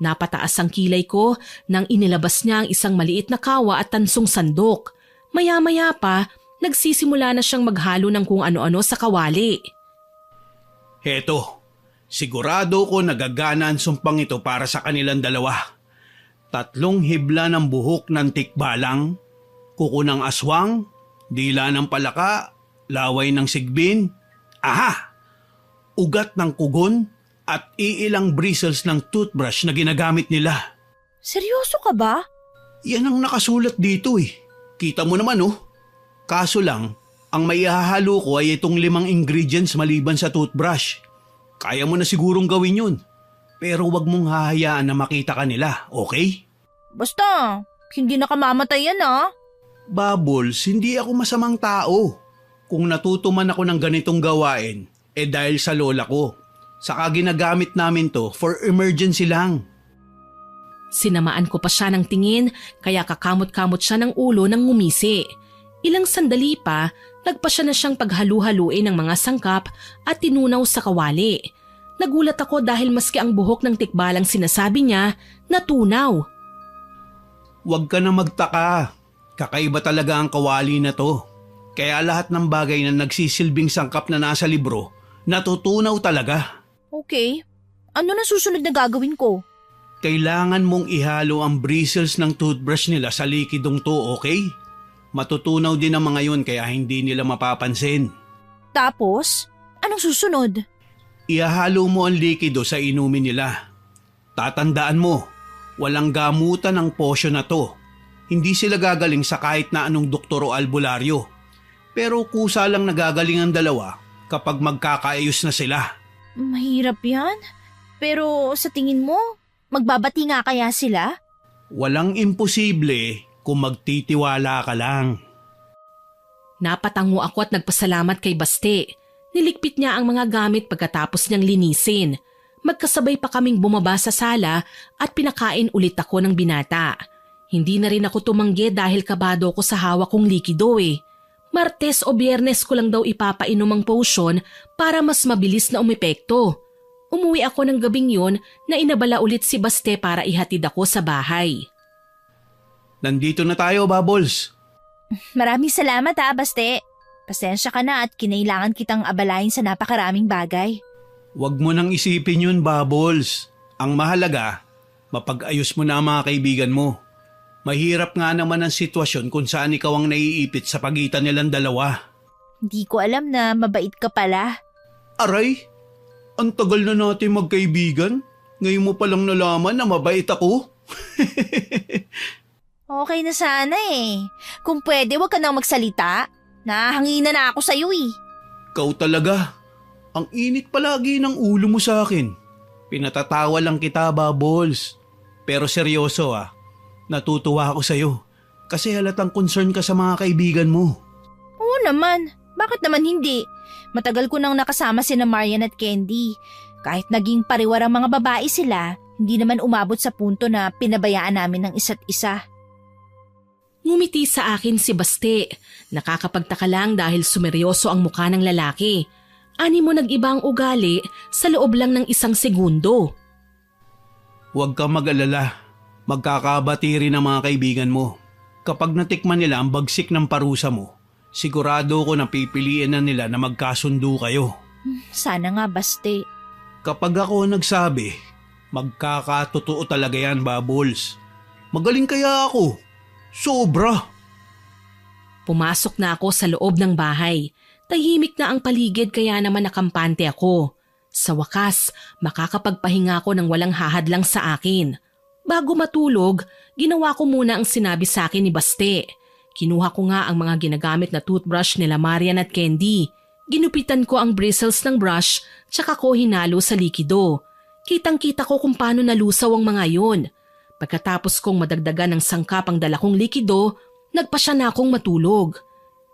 Napataas ang kilay ko nang inilabas niya ang isang maliit na kawa at tansong sandok. Maya-maya pa, nagsisimula na siyang maghalo ng kung ano-ano sa kawali. Heto, sigurado ko nagagana ang sumpang ito para sa kanilang dalawa. 3 hibla ng buhok ng tikbalang, kuko ng aswang, dila ng palaka, laway ng sigbin, ugat ng kugon at iilang bristles ng toothbrush na ginagamit nila. Seryoso ka ba? Yan ang nakasulat dito eh. Kita mo naman oh. Kaso lang, ang maihahalo ko ay itong 5 ingredients maliban sa toothbrush. Kaya mo na sigurong gawin yun. Pero wag mong hahayaan na makita ka nila, okay? Basta, hindi na kamamatay yan ah. Bubbles, hindi ako masamang tao. Kung natuto man ako ng ganitong gawain, dahil sa lola ko. Saka ginagamit namin to for emergency lang. Sinamaan ko pa siya ng tingin kaya kakamot-kamot siya ng ulo nang ngumisi. Ilang sandali pa, nagpasya na siyang paghalu-haluin ng mga sangkap at tinunaw sa kawali. Nagulat ako dahil maski ang buhok ng tikbalang sinasabi niya, natunaw. Huwag ka na magtaka. Kakaiba talaga ang kawali na to. Kaya lahat ng bagay na nagsisilbing sangkap na nasa libro, natutunaw talaga. Okay. Ano na susunod na gagawin ko? Kailangan mong ihalo ang bristles ng toothbrush nila sa likidong to, okay? Matutunaw din ang mga yun kaya hindi nila mapapansin. Tapos, anong susunod? Ihalo mo ang likido sa inumin nila. Tatandaan mo, walang gamutan ang potion na to. Hindi sila gagaling sa kahit na anong doktor o albularyo. Pero kusa lang nagagaling ang dalawa kapag magkakaayos na sila. Mahirap yan. Pero sa tingin mo, magbabati nga kaya sila? Walang imposible kung magtitiwala ka lang. Napatango ako at nagpasalamat kay Baste. Niligpit niya ang mga gamit pagkatapos niyang linisin. Magkasabay pa kaming bumaba sa sala at pinakain ulit ako ng binata. Hindi na rin ako tumanggi dahil kabado ko sa hawak kong likido eh. Martes o Biyernes ko lang daw ipapainom ang potion para mas mabilis na umepekto. Umuwi ako ng gabing yon na inabala ulit si Baste para ihatid ako sa bahay. Nandito na tayo, Bubbles. Maraming salamat Baste. Pasensya ka na at kinailangan kitang abalahin sa napakaraming bagay. Huwag mo nang isipin yun, Bubbles. Ang mahalaga, mapag-ayos mo na ang mga kaibigan mo. Mahirap nga naman ang sitwasyon kung saan ikaw ang naiipit sa pagitan nilang dalawa. Hindi ko alam na mabait ka pala. Aray, ang tagal na natin magkaibigan. Ngayon mo palang nalaman na mabait ako. Okay na sana eh. Kung pwede, wag ka nang magsalita. Nahahangina na ako sa'yo eh. Ikaw talaga. Ang init palagi ng ulo mo sa akin. Pinatatawa lang kita, Bubbles. Pero seryoso natutuwa ako sa'yo. Kasi halatang concern ka sa mga kaibigan mo. Oo naman. Bakit naman hindi? Matagal ko nang nakasama sina Marian at Candy. Kahit naging pariwar ang mga babae sila, hindi naman umabot sa punto na pinabayaan namin ng isa't isa. Ngumiti sa akin si Baste. Nakakapagtaka lang dahil sumeryoso ang mukha ng lalaki. Ani mo nag-iba ang ugali sa loob lang ng 1 segundo. Huwag kang mag-alala. Magkakabati rin ang mga kaibigan mo. Kapag natikman nila ang bagsik ng parusa mo, sigurado ko na pipiliin na nila na magkasundo kayo. Sana nga, Baste. Kapag ako nagsabi, magkakatotoo talaga yan, Bubbles. Magaling kaya ako. Sobra. Pumasok na ako sa loob ng bahay. Tahimik na ang paligid kaya naman nakampante ako. Sa wakas, makakapagpahinga ako ng walang hahadlang sa akin. Bago matulog, ginawa ko muna ang sinabi sa akin ni Baste. Kinuha ko nga ang mga ginagamit na toothbrush nila Marian at Candy. Ginupitan ko ang bristles ng brush tsaka ko hinalo sa likido. Kitang-kita ko kung paano nalusaw ang mga yun. Pagkatapos kong madagdagan ng sangkap ang dala kong likido, nagpasya na akong matulog.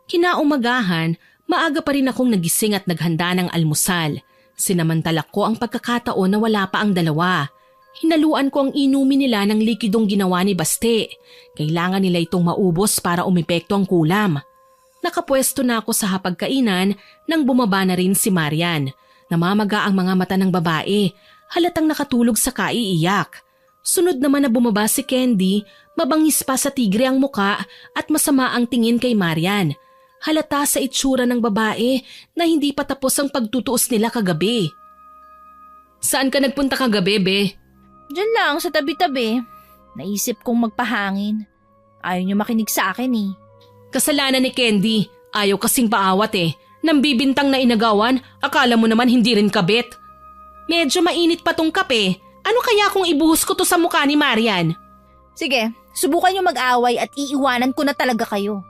Kinaumagahan, maaga pa rin akong nagising at naghanda ng almusal. Sinamantala ko ang pagkakataon na wala pa ang dalawa. Hinaluan ko ang inumin nila ng likidong ginawa ni Baste. Kailangan nila itong maubos para umepekto ang kulam. Nakapwesto na ako sa hapagkainan nang bumaba na rin si Marian. Namamaga ang mga mata ng babae. Halatang nakatulog sa kaiiyak. Sunod naman na bumaba si Candy, mabangis pa sa tigre ang muka at masama ang tingin kay Marian. Halata sa itsura ng babae na hindi pa tapos ang pagtutuos nila kagabi. Saan ka nagpunta kagabi, be? Diyan lang sa tabi-tabi. Naisip kong magpahangin. Ayaw niyo makinig sa akin eh. Kasalanan ni Candy. Ayaw kasing paawat eh. Nang bibintang na inagawan, akala mo naman hindi rin kabit. Medyo mainit pa tong kape. Ano kaya kung ibuhos ko to sa mukha ni Marian? Sige, subukan niyo mag-away at iiwanan ko na talaga kayo.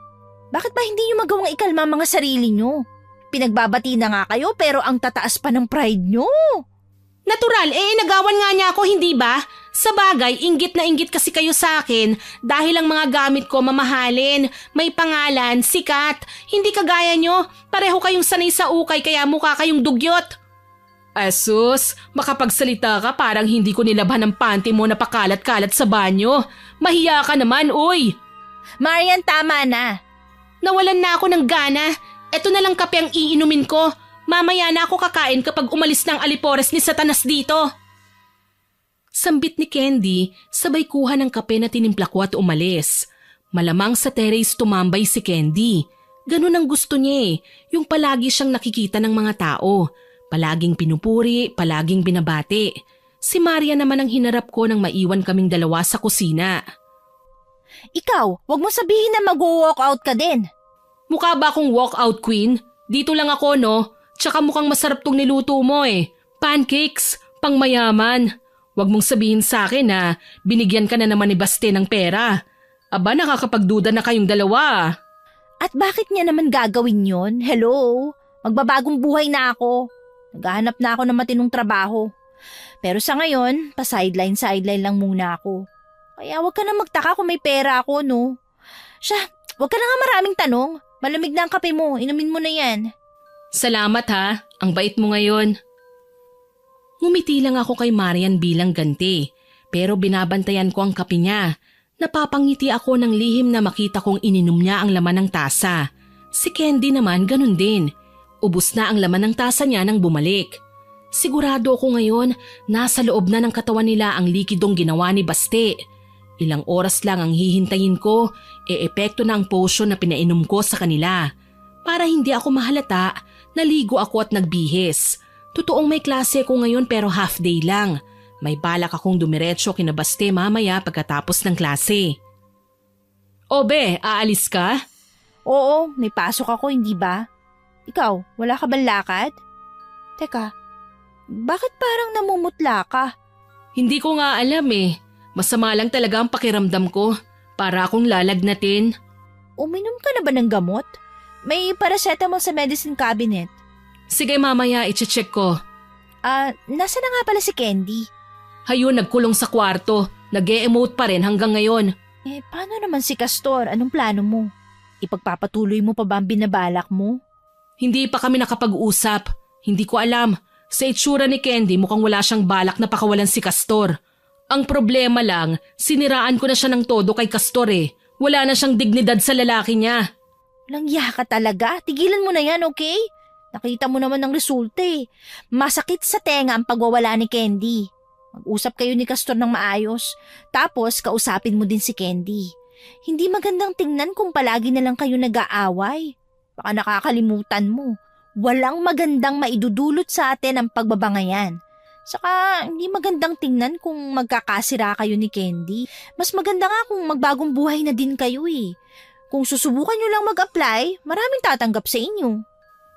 Bakit ba hindi niyo magawang ikalma ang mga sarili niyo? Pinagbabati na nga kayo pero ang tataas pa ng pride niyo. Natural, nagawan nga niya ako, hindi ba? Sa bagay, inggit na inggit kasi kayo sa akin dahil ang mga gamit ko mamahalin, may pangalan, sikat. Hindi kagaya nyo, pareho kayong sanay sa ukay kaya mukha kayong dugyot. Asus, makapagsalita ka parang hindi ko nilabhan ang panty mo na pakalat-kalat sa banyo. Mahiya ka naman, uy! Marian, tama na. Nawalan na ako ng gana. Eto na lang kape ang iinumin ko. Mamaya na ako kakain kapag umalis ng alipores ni Satanas dito. Sambit ni Candy, sabay kuha ng kape na tinimpla ko at umalis. Malamang sa terrace tumambay si Candy. Ganun ang gusto niya yung palagi siyang nakikita ng mga tao. Palaging pinupuri, palaging binabati. Si Maria naman ang hinarap ko nang maiwan kaming dalawa sa kusina. Ikaw, wag mo sabihin na mag-walk out ka din. Mukha ba akong walkout queen? Dito lang ako, no? Tsaka mukhang masarap tong niluto mo eh. Pancakes, pang mayaman. Huwag mong sabihin sa akin na binigyan ka na naman ni Baste ng pera. Aba, nakakapagduda na kayong dalawa. At bakit niya naman gagawin yon? Hello? Magbabagong buhay na ako. Naghahanap na ako ng matinong trabaho. Pero sa ngayon, pa-sideline lang muna ako. Kaya huwag ka na magtaka kung may pera ako, no? Siya, huwag ka na nga maraming tanong. Malamig na ang kape mo, inumin mo na yan. Salamat ha, ang bait mo ngayon. Ngumiti lang ako kay Marian bilang ganti, pero binabantayan ko ang kape niya. Napapangiti ako ng lihim na makita kong ininom niya ang laman ng tasa. Si Candy naman ganun din. Ubus na ang laman ng tasa niya nang bumalik. Sigurado ako ngayon, nasa loob na ng katawan nila ang likidong ginawa ni Baste. Ilang oras lang ang hihintayin ko, epekto na ang potion na pinainom ko sa kanila. Para hindi ako mahalata, naligo ako at nagbihis. Totoong may klase ko ngayon pero half day lang. May balak akong dumiretso kina Baste mamaya pagkatapos ng klase. Obe, aalis ka? Oo, may pasok ako, hindi ba? Ikaw, wala ka bang lakad? Teka, bakit parang namumutla ka? Hindi ko nga alam eh. Masama lang talaga ang pakiramdam ko. Para akong lalagnatin. Uminom ka na ba ng gamot? May paracetamol sa medicine cabinet. Sige mamaya, iche-check ko. Nasa na nga pala si Candy? Hayun, nagkulong sa kwarto. Nag-e-emote pa rin hanggang ngayon. Paano naman si Castor? Anong plano mo? Ipagpapatuloy mo pa ba ang binabalak mo? Hindi pa kami nakapag-usap. Hindi ko alam. Sa itsura ni Candy mukhang wala siyang balak na pakawalan si Castor. Ang problema lang, siniraan ko na siya ng todo kay Castor eh. Wala na siyang dignidad sa lalaki niya. Langya ka talaga. Tigilan mo na yan, okay? Nakita mo naman ang resulta eh. Masakit sa tenga ang pagwawala ni Candy. Mag-usap kayo ni Castor ng maayos. Tapos kausapin mo din si Candy. Hindi magandang tingnan kung palagi na lang kayo nag-aaway. Baka nakakalimutan mo. Walang magandang maidudulot sa atin ang pagbabangayan. Saka hindi magandang tingnan kung magkakasira kayo ni Candy. Mas maganda nga kung magbagong buhay na din kayo eh. Kung susubukan nyo lang mag-apply, maraming tatanggap sa inyo.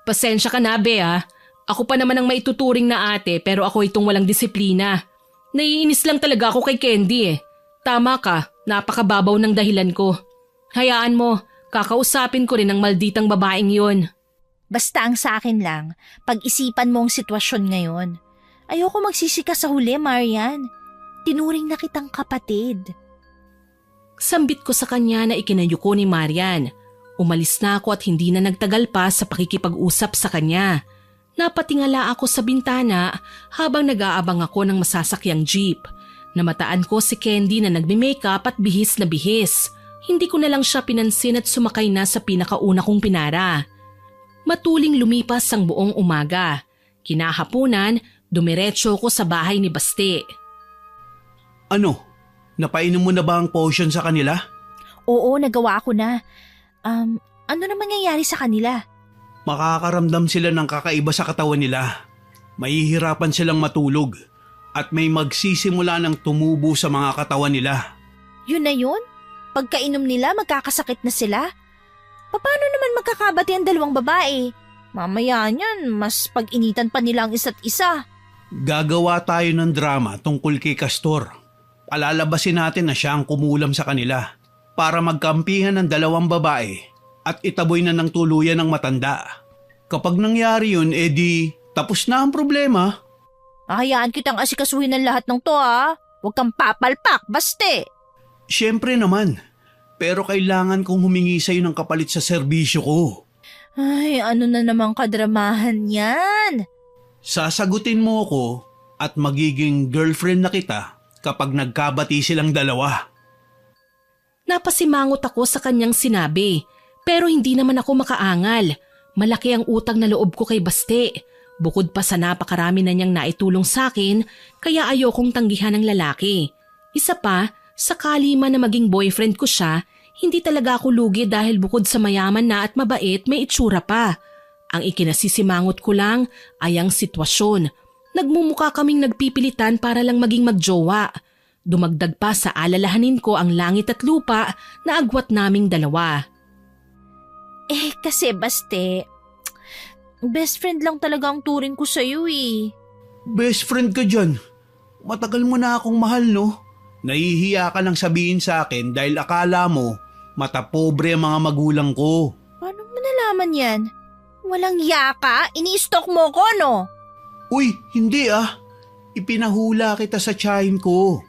Pasensya ka na, Be ah. Ako pa naman ang maituturing na ate pero ako itong walang disiplina. Naiinis lang talaga ako kay Candy eh. Tama ka, napakababaw ng dahilan ko. Hayaan mo, kakausapin ko rin ang malditang babaeng yun. Basta ang sa akin lang, pag-isipan mo ang sitwasyon ngayon. Ayoko magsisika sa huli, Marian. Tinuring na kitang kapatid. Sambit ko sa kanya na ikinayuko ni Marian. Umalis na ako at hindi na nagtagal pa sa pakikipag-usap sa kanya. Napatingala ako sa bintana habang nag-aabang ako ng masasakyang jeep. Namataan ko si Candy na nagme-makeup at bihis na bihis. Hindi ko na lang siya pinansin at sumakay na sa pinakauna kong pinara. Matuling lumipas ang buong umaga. Kinahapunan, dumiretso ko sa bahay ni Baste. Ano? Napainom mo na ba ang potion sa kanila? Oo, nagawa ko na. Ano na mangyayari sa kanila? Makakaramdam sila ng kakaiba sa katawan nila. Mahihirapan silang matulog at may magsisimula ng tumubo sa mga katawan nila. Yun na yun? Pagkainom nila, magkakasakit na sila? Paano naman magkakabati ang dalawang babae? Mamaya niyan, mas pag-initan pa nila ang isa't isa. Gagawa tayo ng drama tungkol kay Castor. Palalabasin natin na siya ang kumulam sa kanila para magkampihan ng dalawang babae at itaboy na ng tuluyan ng matanda. Kapag nangyari yun, edi tapos na ang problema. Hayaan kitang asikasuhin ng lahat ng to ha. Huwag kang papalpak, Baste. Siyempre naman, pero kailangan kong humingi sa'yo ng kapalit sa serbisyo ko. Ay, ano na namang kadramahan yan? Sasagutin mo ako at magiging girlfriend na kita kapag nagkabati silang dalawa. Napasimangot ako sa kanyang sinabi, pero hindi naman ako makaangal. Malaki ang utang na loob ko kay Baste. Bukod pa sa napakarami na niyang naitulong sa akin, kaya ayokong tanggihan ng lalaki. Isa pa, sakali man na maging boyfriend ko siya, hindi talaga ako lugi dahil bukod sa mayaman na at mabait, may itsura pa. Ang ikinasisimangot ko lang ay ang sitwasyon. Nagmumukha kaming nagpipilitan para lang maging magjowa. Dumagdag pa sa alalahanin ko ang langit at lupa na agwat naming dalawa. Kasi Baste, best friend lang talaga ang turing ko sa'yo eh. Best friend ka dyan. Matagal mo na akong mahal, no? Nahihiya ka lang sabihin sa akin dahil akala mo matapobre ang mga magulang ko. Paano mo nalaman yan? Walang yaka? Ini-stalk mo ko, no? Uy, hindi ah. Ipinahula kita sa tiyahin ko.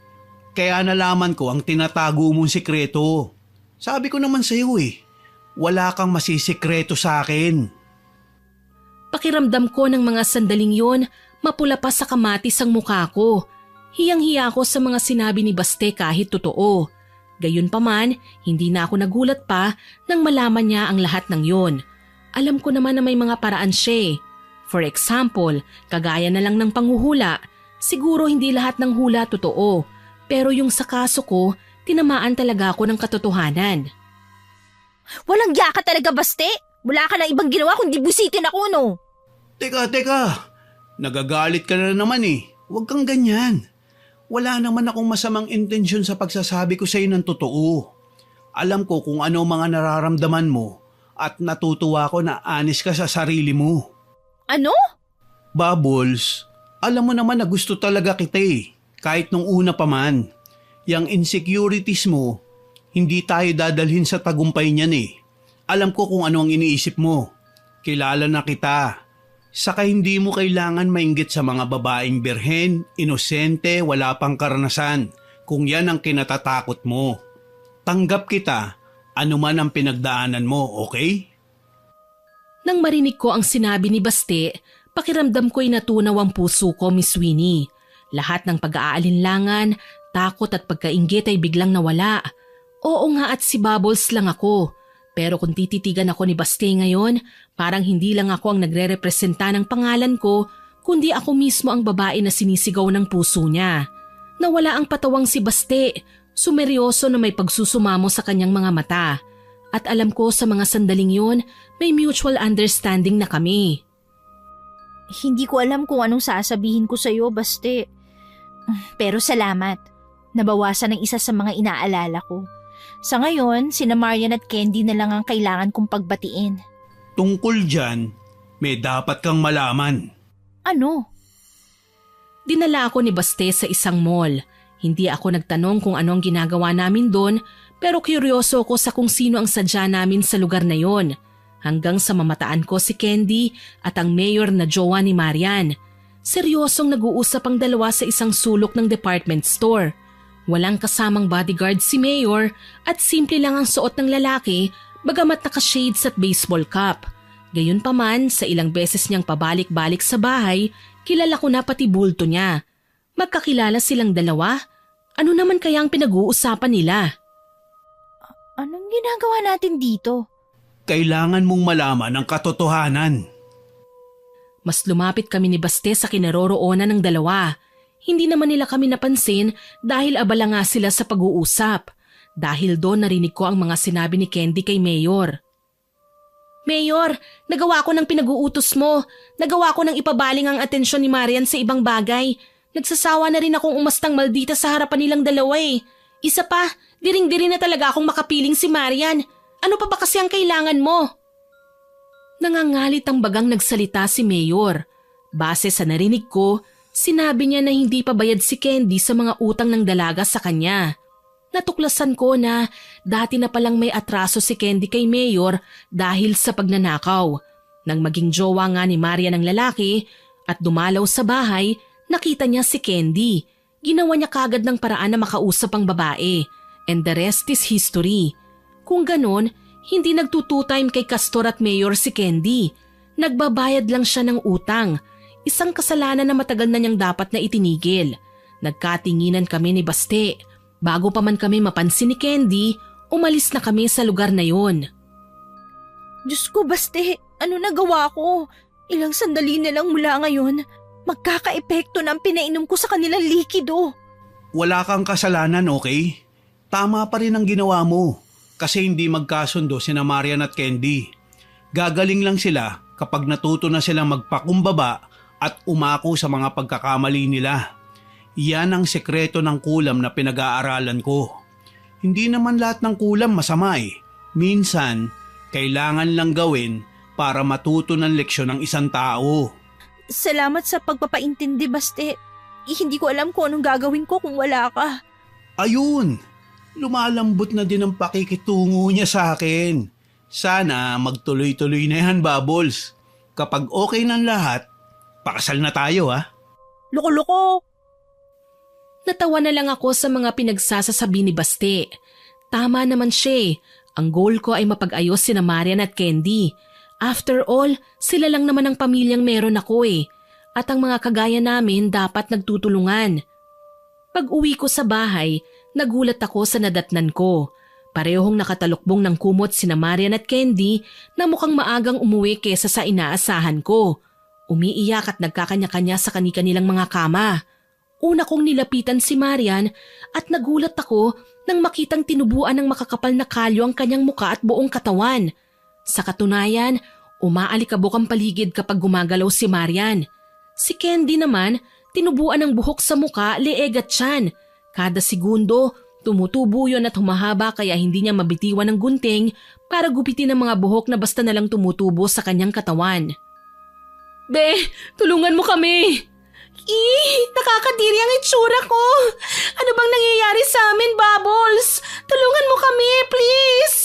Kaya nalaman ko ang tinatago mong sikreto. Sabi ko naman sa'yo wala kang masisikreto sa akin. Pakiramdam ko ng mga sandaling yon, mapula pa sa kamatis ang mukha ko. Hiyang-hiya ako sa mga sinabi ni Baste kahit totoo. Gayunpaman, hindi na ako nagulat pa nang malaman niya ang lahat ng yon. Alam ko naman na may mga paraan siya. For example, kagaya na lang ng panghuhula. Siguro hindi lahat ng hula totoo. Pero yung sa kaso ko, tinamaan talaga ako ng katotohanan. Walang yaka talaga, Baste. Wala ka na ibang ginawa kundi busitin ako, no? Teka. Nagagalit ka na naman Huwag kang ganyan. Wala naman akong masamang intensyon sa pagsasabi ko sa iyo ng totoo. Alam ko kung ano mga nararamdaman mo at natutuwa ko na honest ka sa sarili mo. Ano? Bubbles, alam mo naman na gusto talaga kita kahit nung una pa man. Yang insecurities mo, hindi tayo dadalhin sa tagumpay niyan Alam ko kung ano ang iniisip mo. Kilala na kita. Saka hindi mo kailangan mainggit sa mga babaeng birhen, inosente, wala pang karanasan, kung yan ang kinatatakot mo. Tanggap kita, anuman ang pinagdaanan mo, okay? Nang marinig ko ang sinabi ni Baste, pakiramdam ko'y natunaw ang puso ko, Miss Winnie. Lahat ng pag-aalinlangan, takot at pagkainggit ay biglang nawala. Oo nga at si Bubbles lang ako. Pero kung tititigan ako ni Baste ngayon, Parang hindi lang ako ang nagre-representa ng pangalan ko, kundi ako mismo ang babae na sinisigaw ng puso niya. Nawala ang patawang si Baste, sumeryoso na may pagsusumamo sa kanyang mga mata. At alam ko sa mga sandaling yun, may mutual understanding na kami. Hindi ko alam kung anong sasabihin ko sa'yo, Baste. Pero salamat. Nabawasan ng isa sa mga inaalala ko. Sa ngayon, sina Marian at Candy na lang ang kailangan kong pagbatiin. Tungkol dyan, may dapat kang malaman. Ano? Dinala ako ni Baste sa isang mall. Hindi ako nagtanong kung ano ang ginagawa namin doon, pero kuryoso ko sa kung sino ang sadya namin sa lugar na yon. Hanggang sa mamataan ko si Candy at ang mayor na jowa ni Marian. Seryosong nag-uusap ang dalawa sa isang sulok ng department store. Walang kasamang bodyguard si mayor at simple lang ang suot ng lalaki bagamat naka-shades at baseball cap. Gayunpaman, sa ilang beses niyang pabalik-balik sa bahay, kilala ko na pati bulto niya. Magkakilala silang dalawa? Ano naman kaya ang pinag-uusapan nila? Anong ginagawa natin dito? Kailangan mong malaman ang katotohanan. Mas lumapit kami ni Baste sa kinaroroonan ng dalawa. Hindi naman nila kami napansin dahil abala nga sila sa pag-uusap. Dahil doon narinig ko ang mga sinabi ni Candy kay Mayor. Mayor, nagawa ko ng pinag-uutos mo. Nagawa ko ng ipabaling ang atensyon ni Marian sa ibang bagay. Nagsasawa na rin akong umastang maldita sa harapan nilang dalawa eh. Isa pa, diring-diri na talaga akong makapiling si Marian. Ano pa ba kasi ang kailangan mo? Nangangalit ang bagang nagsalita si Mayor. Base sa narinig ko, sinabi niya na hindi pa bayad si Candy sa mga utang ng dalaga sa kanya. Natuklasan ko na dati na palang may atraso si Candy kay Mayor dahil sa pagnanakaw. Nang maging jowa nga ni Marian ng lalaki at dumalaw sa bahay, nakita niya si Candy. Ginawa niya kagad ng paraan na makausap ang babae. And the rest is history. Kung ganon, hindi nagtututime kay Castor at Mayor si Candy. Nagbabayad lang siya ng utang. Isang kasalanan na matagal na niyang dapat na itinigil. Nagkatinginan kami ni Baste. Bago pa man kami mapansin ni Candy, umalis na kami sa lugar na yon. Diyos ko, Baste, ano nagawa ko? Ilang sandali na lang mula ngayon, magkaka-epekto na ang pinainom ko sa kanilang likido. Wala kang kasalanan, okay? Tama pa rin ang ginawa mo. Kasi hindi magkasundo sina Marian at Candy. Gagaling lang sila kapag natuto na silang magpakumbaba at umako sa mga pagkakamali nila. Yan ang sekreto ng kulam na pinag-aaralan ko. Hindi naman lahat ng kulam masama eh. Minsan, kailangan lang gawin para matuto ng leksyon ng isang tao. Salamat sa pagpapaintindi, Baste. Hindi ko alam kung anong gagawin ko kung wala ka. Ayun! Lumalambot na din ang pakikitungo niya sa akin. Sana magtuloy-tuloy na yan, Bubbles. Kapag okay ng lahat, pakasal na tayo ha. Loko-loko! Natawa na lang ako sa mga pinagsasasabi ni Baste. Tama naman siya. Ang goal ko ay mapag-ayos sina Marian at Candy. After all, sila lang naman ang pamilyang meron ako eh. At ang mga kagaya namin dapat nagtutulungan. Pag-uwi ko sa bahay, nagulat ako sa nadatnan ko. Parehong nakatalukbong ng kumot sina Marian at Candy na mukhang maagang umuwi kesa sa inaasahan ko. Umiiyak at nagkakanya-kanya sa kani-kanilang mga kama. Una kong nilapitan si Marian at nagulat ako nang makitang tinubuan ng makakapal na kalyo ang kanyang muka at buong katawan. Sa katunayan, umaalikabok ang paligid kapag gumagalaw si Marian. Si Candy naman, tinubuan ng buhok sa muka, leeg at tiyan. Kada segundo, tumutubo yun at humahaba kaya hindi niya mabitiwan ng gunting para gupitin ang mga buhok na basta nalang tumutubo sa kanyang katawan. Be, tulungan mo kami! Nakakadiri ang itsura ko! Ano bang nangyayari sa amin, Bubbles? Tulungan mo kami, please!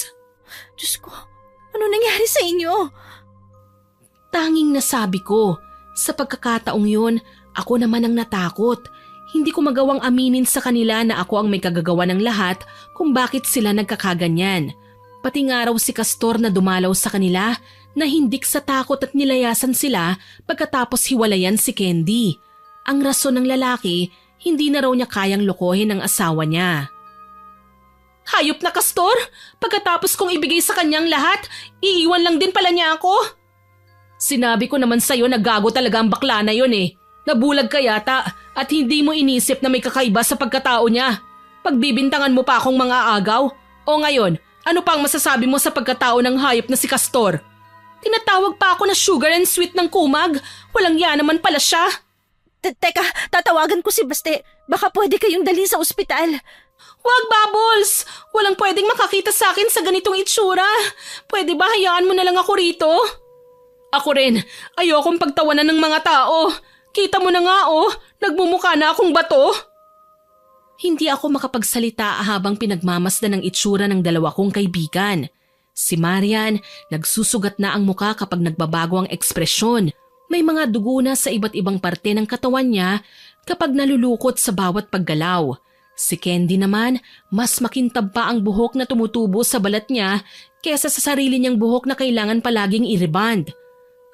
Diyos ko, ano nangyari sa inyo? Tanging nasabi ko. Sa pagkakataong yun, ako naman ang natakot. Hindi ko magawang aminin sa kanila na ako ang may kagagawa ng lahat kung bakit sila nagkakaganyan. Pati nga raw si Castor na dumalaw sa kanila, nahindik sa takot at nilayasan sila pagkatapos hiwalayan si Candy. Ang rason ng lalaki, hindi na raw niya kayang lokohin ang asawa niya. Hayop na Castor! Pagkatapos kong ibigay sa kanyang lahat, iiwan lang din pala niya ako. Sinabi ko naman sa'yo na gago talaga ang bakla na yun eh. Nabulag ka yata at hindi mo inisip na may kakaiba sa pagkatao niya. Pagbibintangan mo pa akong mga agaw? O ngayon, ano pang masasabi mo sa pagkatao ng hayop na si Castor? Tinatawag pa ako na sugar and sweet ng kumag. Walang yan naman pala siya. Teka, tatawagan ko si Baste. Baka pwede kayong dalhin sa ospital. Wag, Bubbles! Walang pwedeng makakita sa akin sa ganitong itsura. Pwede ba hayaan mo na lang ako rito? Ako rin, ayokong pagtawanan ng mga tao. Kita mo na nga nagmumukha na akong bato. Hindi ako makapagsalita habang pinagmamasdan ng itsura ng dalawa kong kaibigan. Si Marian, nagsusugat na ang muka kapag nagbabago ang ekspresyon. May mga dugo na sa iba't ibang parte ng katawan niya kapag nalulukot sa bawat paggalaw. Si Candy naman, mas makintab pa ang buhok na tumutubo sa balat niya kesa sa sarili niyang buhok na kailangan palaging i-reband.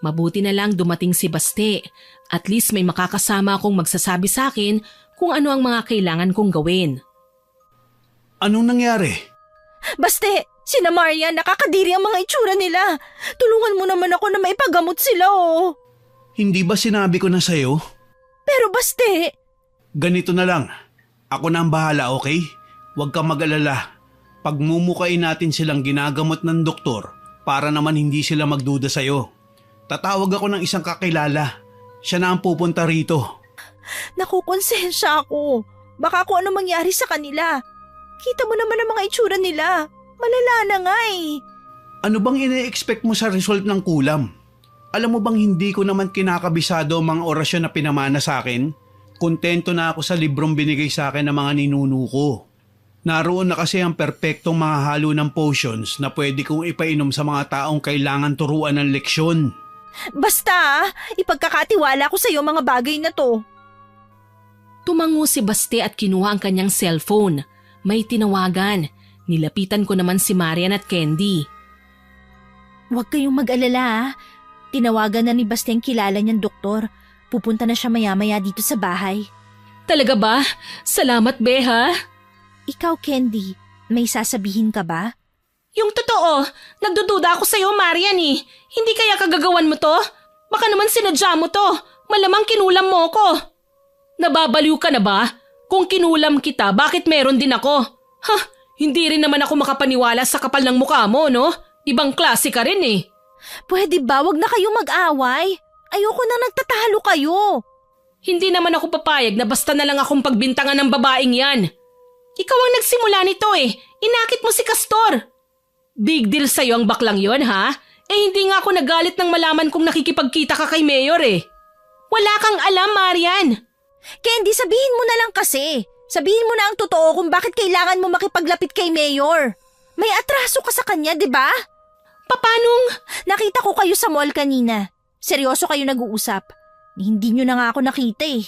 Mabuti na lang dumating si Baste. At least may makakasama akong magsasabi sa akin kung ano ang mga kailangan kong gawin. Anong nangyari? Baste, sina Marian, nakakadiri ang mga itsura nila. Tulungan mo naman ako na maipagamot sila Hindi ba sinabi ko na sa'yo? Pero Baste… Ganito na lang. Ako na ang bahala, okay? Huwag kang mag-alala. Pagmumukain natin silang ginagamot ng doktor para naman hindi sila magduda sa'yo. Tatawag ako ng isang kakilala. Siya na ang pupunta rito. Nakukonsensya ako. Baka kung ano mangyari sa kanila. Kita mo naman ang mga itsura nila. Malala na nga eh. Ano bang ine-expect mo sa result ng kulam? Alam mo bang hindi ko naman kinakabisado ang mga orasyon na pinamana sa akin? Kontento na ako sa librong binigay sa akin ng mga ninuno ko. Naroon na kasi ang perpektong mga halo ng potions na pwede kong ipainom sa mga taong kailangan turuan ng leksyon. Basta, ipagkakatiwala ko sa iyo mga bagay na to. Tumango si Baste at kinuha ang kanyang cellphone. May tinawagan. Nilapitan ko naman si Marian at Candy. Huwag kayong mag-alala. Tinawagan na ni Baste ang kilala niyang doktor. Pupunta na siya maya-maya dito sa bahay. Talaga ba? Salamat, Beha. Ikaw, Candy, may sasabihin ka ba? Yung totoo, nagdududa ako sa'yo, Marian eh. Hindi kaya kagagawan mo to? Baka naman sinadya mo to. Malamang kinulam mo ko. Nababaliw ka na ba? Kung kinulam kita, bakit meron din ako? Hindi rin naman ako makapaniwala sa kapal ng mukha mo, no? Ibang klase ka rin eh. Pwede ba wag na kayo mag-away? Ayoko na nagtatalo kayo. Hindi naman ako papayag na basta na lang akong pagbintangan ng babaeng yan. Ikaw ang nagsimula nito eh. Inakit mo si Castor. Big deal sa'yo ang baklang yon, ha? Hindi nga ako nagalit nang malaman kong nakikipagkita ka kay Mayor eh. Wala kang alam, Marian. Candy, sabihin mo na lang kasi. Sabihin mo na ang totoo kung bakit kailangan mo makipaglapit kay Mayor. May atraso ka sa kanya, di ba? Papanong? Nakita ko kayo sa mall kanina. Seryoso kayo nag-uusap. Hindi nyo na nga ako nakita eh.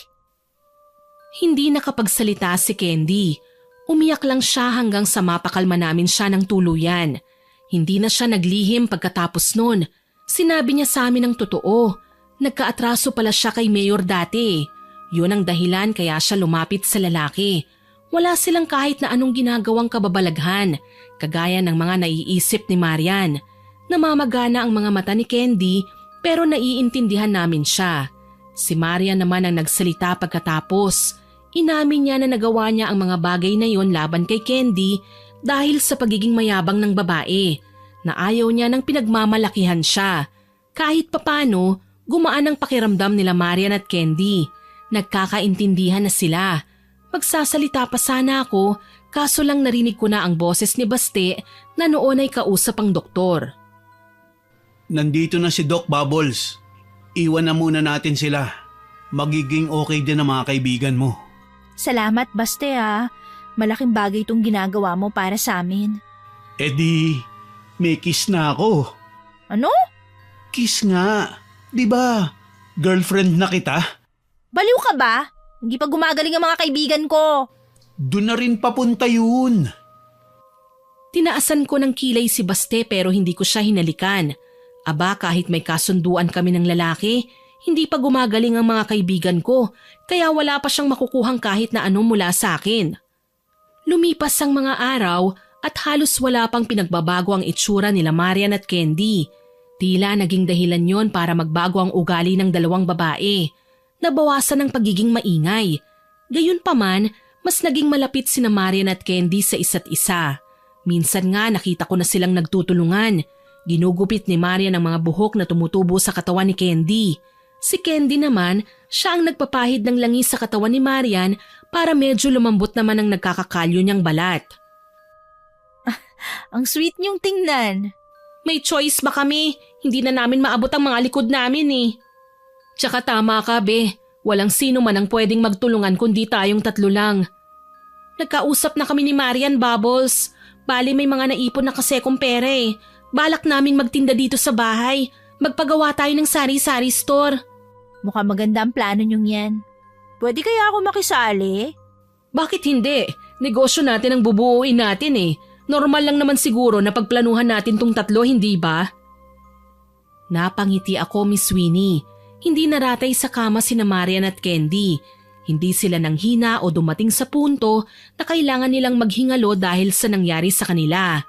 Hindi nakapagsalita si Candy. Umiyak lang siya hanggang sa mapakalma namin siya ng tuluyan. Hindi na siya naglihim pagkatapos nun. Sinabi niya sa amin ang totoo. Nagkaatraso pala siya kay Mayor dati. Yun ang dahilan kaya siya lumapit sa lalaki. Wala silang kahit na anong ginagawang kababalaghan, kagaya ng mga naiisip ni Marian. Namamagana ang mga mata ni Candy pero naiintindihan namin siya. Si Marian naman ang nagsalita pagkatapos. Inamin niya na nagawa niya ang mga bagay na yon laban kay Candy dahil sa pagiging mayabang ng babae, na ayaw niya ng pinagmamalakihan siya. Kahit papano, gumaan ang pakiramdam nila Marian at Candy. Nagkakaintindihan na sila. Magsasalita pa sana ako, kaso lang narinig ko na ang boses ni Baste na noon ay kausap ang doktor. Nandito na si Doc Bubbles. Iwan na muna natin sila. Magiging okay din ang mga kaibigan mo. Salamat, Baste ah. Malaking bagay itong ginagawa mo para sa amin. May kiss na ako. Ano? Kiss nga. Diba? Girlfriend na kita? Baliw ka ba? Hindi pa gumagaling ang mga kaibigan ko. Doon na rin papunta yun. Tinaasan ko ng kilay si Baste pero hindi ko siya hinalikan. Aba, kahit may kasunduan kami ng lalaki, hindi pa gumagaling ang mga kaibigan ko, kaya wala pa siyang makukuhang kahit na ano mula sa akin. Lumipas ang mga araw at halos wala pang pinagbabago ang itsura nila Marian at Candy. Tila naging dahilan yon para magbago ang ugali ng dalawang babae. Nabawasan ang pagiging maingay. Gayunpaman, mas naging malapit sina Marian at Candy sa isa't isa. Minsan nga nakita ko na silang nagtutulungan. Ginugupit ni Marian ang mga buhok na tumutubo sa katawan ni Candy. Si Candy naman, siya ang nagpapahid ng langis sa katawan ni Marian para medyo lumambot naman ang nagkakakalyo niyang balat. Ang sweet niyong tingnan. May choice ba kami? Hindi na namin maabot ang mga likod namin eh. Tsaka tama ka, be. Walang sino man ang pwedeng magtulungan kundi tayong tatlo lang. Nagkausap na kami ni Marian, Bubbles. Bali may mga naipon na kasi kong pera eh. Balak naming magtinda dito sa bahay. Magpagawa tayo ng sari-sari store. Mukhang maganda ang plano niyong yan. Pwede kaya ako makisali? Bakit hindi? Negosyo natin ang bubuuin natin eh. Normal lang naman siguro na pagplanuhan natin tong tatlo, hindi ba? Napangiti ako, Miss Winnie. Hindi naratay sa kama sina Marian at Candy. Hindi sila nanghina o dumating sa punto na kailangan nilang maghingalo dahil sa nangyari sa kanila.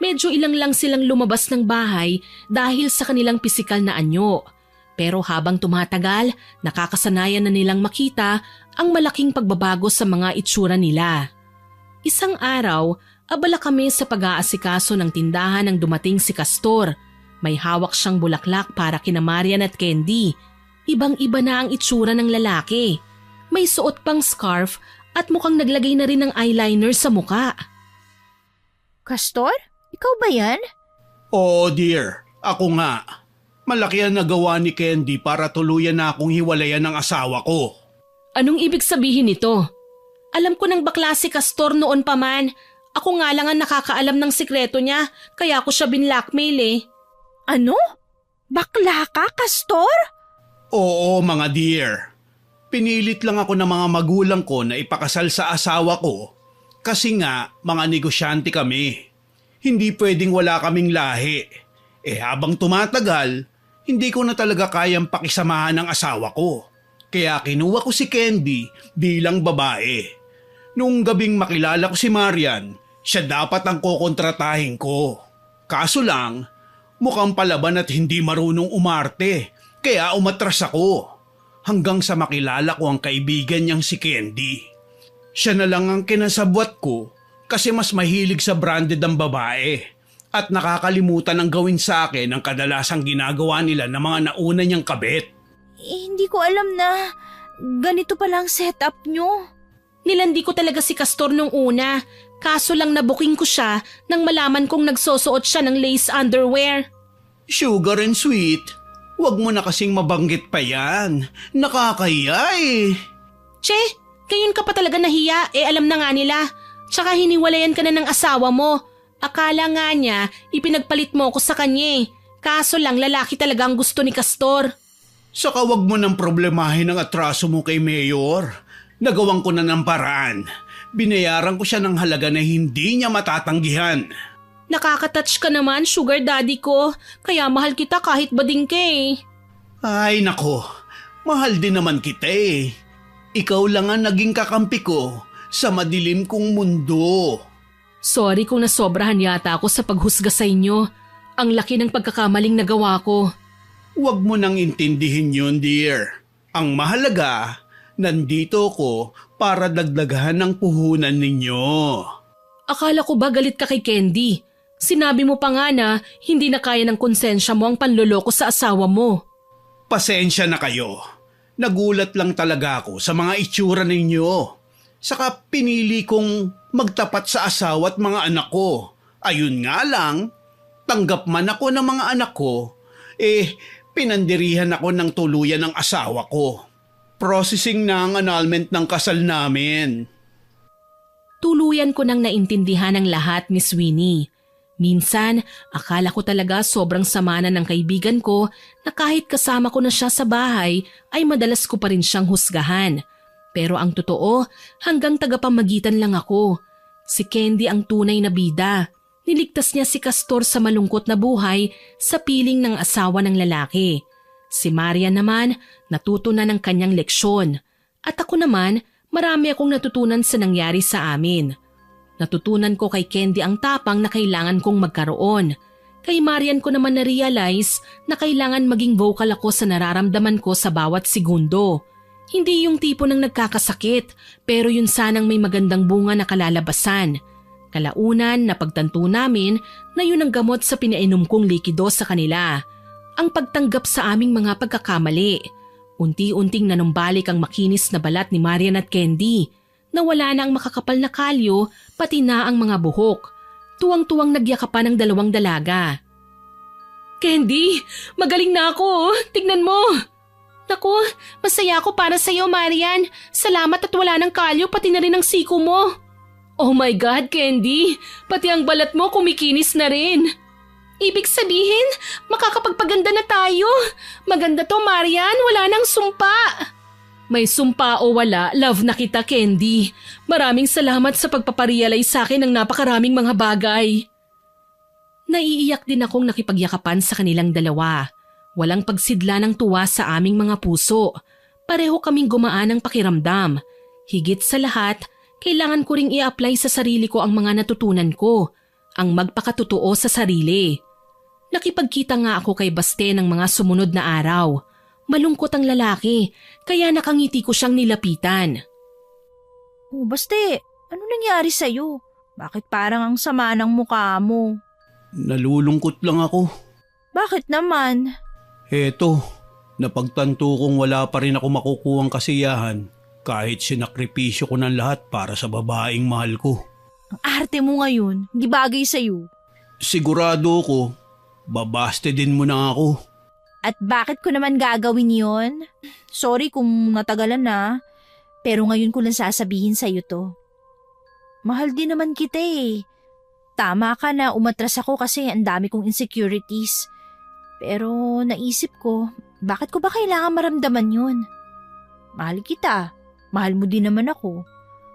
Medyo ilang lang silang lumabas ng bahay dahil sa kanilang pisikal na anyo. Pero habang tumatagal, nakakasanayan na nilang makita ang malaking pagbabago sa mga itsura nila. Isang araw, abala kami sa pag-aasikaso ng tindahan nang dumating si Castor. May hawak siyang bulaklak para kina Marian at Candy. Ibang-iba na ang itsura ng lalaki. May suot pang scarf at mukhang naglagay na rin ng eyeliner sa muka. Castor? Ikaw ba yan? Oo dear, ako nga. Malaki ang nagawa ni Candy para tuluyan na akong hiwalayan ng asawa ko. Anong ibig sabihin nito? Alam ko ng bakla si Castor noon pa man. Ako nga lang ang nakakaalam ng sikreto niya, kaya ako siya binlockmail eh. Ano? Bakla ka, Castor? Oo mga dear. Pinilit lang ako ng mga magulang ko na ipakasal sa asawa ko kasi nga mga negosyante kami. Hindi pwedeng wala kaming lahi. Habang tumatagal, hindi ko na talaga kayang pakisamahan ng asawa ko. Kaya kinuha ko si Candy bilang babae. Nung gabing makilala ko si Marian, siya dapat ang kukontratahin ko. Kaso lang, mukhang palaban at hindi marunong umarte, kaya umatras ako. Hanggang sa makilala ko ang kaibigan niyang si Candy. Siya na lang ang kinasabwat ko kasi mas mahilig sa branded ang babae at nakakalimutan ang gawin sa akin ang kadalasang ginagawa nila ng mga nauna niyang kabit. Hindi ko alam na ganito pala ang setup niyo. Nilandi ko talaga si Castor nung una, kaso lang nabuking ko siya nang malaman kong nagsusuot siya ng lace underwear. Sugar and sweet, wag mo na kasing mabanggit pa yan. Nakakahiya eh. Che, ngayon ka pa talaga nahiya, alam na nga nila. Tsaka hiniwalayan ka na ng asawa mo. Akala nga niya, ipinagpalit mo ko sa kanya. Kaso lang lalaki talaga ang gusto ni Castor. Saka wag mo nang problemahin ang atraso mo kay Mayor. Nagawan ko na ng paraan. Binayaran ko siya ng halaga na hindi niya matatanggihan. Nakakatouch ka naman, sugar daddy ko. Kaya mahal kita kahit bading ka eh. Ay nako, mahal din naman kita eh. Ikaw lang ang naging kakampi ko sa madilim kong mundo. Sorry kung nasobrahan yata ako sa paghusga sa inyo. Ang laki ng pagkakamaling nagawa ko. Huwag mo nang intindihin yun, dear. Ang mahalaga, nandito ko para dagdagahan ng puhunan ninyo. Akala ko ba galit ka kay Candy? Sinabi mo pa nga na hindi na kaya ng konsensya mo ang panloloko sa asawa mo. Pasensya na kayo. Nagulat lang talaga ako sa mga itsura ninyo. Saka pinili kong magtapat sa asawa at mga anak ko. Ayun nga lang, tanggap man ako ng mga anak ko, pinandirihan ako ng tuluyan ng asawa ko. Processing na ang annulment ng kasal namin. Tuluyan ko nang naintindihan ang lahat, Miss Winnie. Minsan, akala ko talaga sobrang sama na ng kaibigan ko na kahit kasama ko na siya sa bahay ay madalas ko pa rin siyang husgahan. Pero ang totoo, hanggang tagapamagitan lang ako. Si Candy ang tunay na bida. Niligtas niya si Castor sa malungkot na buhay sa piling ng asawa ng lalaki. Si Maria naman, natuto na ng kanyang leksyon. At ako naman, marami akong natutunan sa nangyari sa amin. Natutunan ko kay Candy ang tapang na kailangan kong magkaroon. Kay Marian ko naman na-realize na kailangan maging vocal ako sa nararamdaman ko sa bawat segundo. Hindi yung tipo ng nagkakasakit, pero yun sanang may magandang bunga na kalalabasan. Kalaunan, napagtanto namin na yun ang gamot sa pinainom kong likido sa kanila. Ang pagtanggap sa aming mga pagkakamali. Unti-unting nanumbalik ang makinis na balat ni Marian at Candy. Nawala na ang makakapal na kalyo, pati na ang mga buhok. Tuwang-tuwang nagyakapan ng dalawang dalaga. Candy, magaling na ako. Tignan mo. Naku, masaya ako para sa'yo, Marian. Salamat at wala ng kalyo, pati na rin ang siko mo. Oh my God, Candy. Pati ang balat mo kumikinis na rin. Ibig sabihin, makakapagpaganda na tayo. Maganda to, Marian. Wala nang sumpa. May sumpa o wala, love na kita, Candy. Maraming salamat sa pagpaparealize sa akin ng napakaraming mga bagay. Naiiyak din akong nakipagyakapan sa kanilang dalawa. Walang pagsidla ng tuwa sa aming mga puso. Pareho kaming gumaan ng pakiramdam. Higit sa lahat, kailangan ko ring i-apply sa sarili ko ang mga natutunan ko. Ang magpakatotoo sa sarili. Nakipagkita nga ako kay Baste ng mga sumunod na araw. Malungkot ang lalaki, kaya nakangiti ko siyang nilapitan. Oh, Baste, ano nangyari sa'yo? Bakit parang ang sama ng mukha mo? Nalulungkot lang ako. Bakit naman? Eto, napagtanto kong wala pa rin ako makukuhang kasiyahan kahit sinakripisyo ko ng lahat para sa babaeng mahal ko. Ang arte mo ngayon, hindi bagay sa'yo. Sigurado ko, babaste din mo na ako. At bakit ko naman gagawin yon? Sorry kung natagalan na, pero ngayon ko lang sasabihin sa'yo to. Mahal din naman kita eh. Tama ka na umatras ako kasi ang dami kong insecurities. Pero naisip ko, bakit ko ba kailangan maramdaman yun? Mahal kita, mahal mo din naman ako.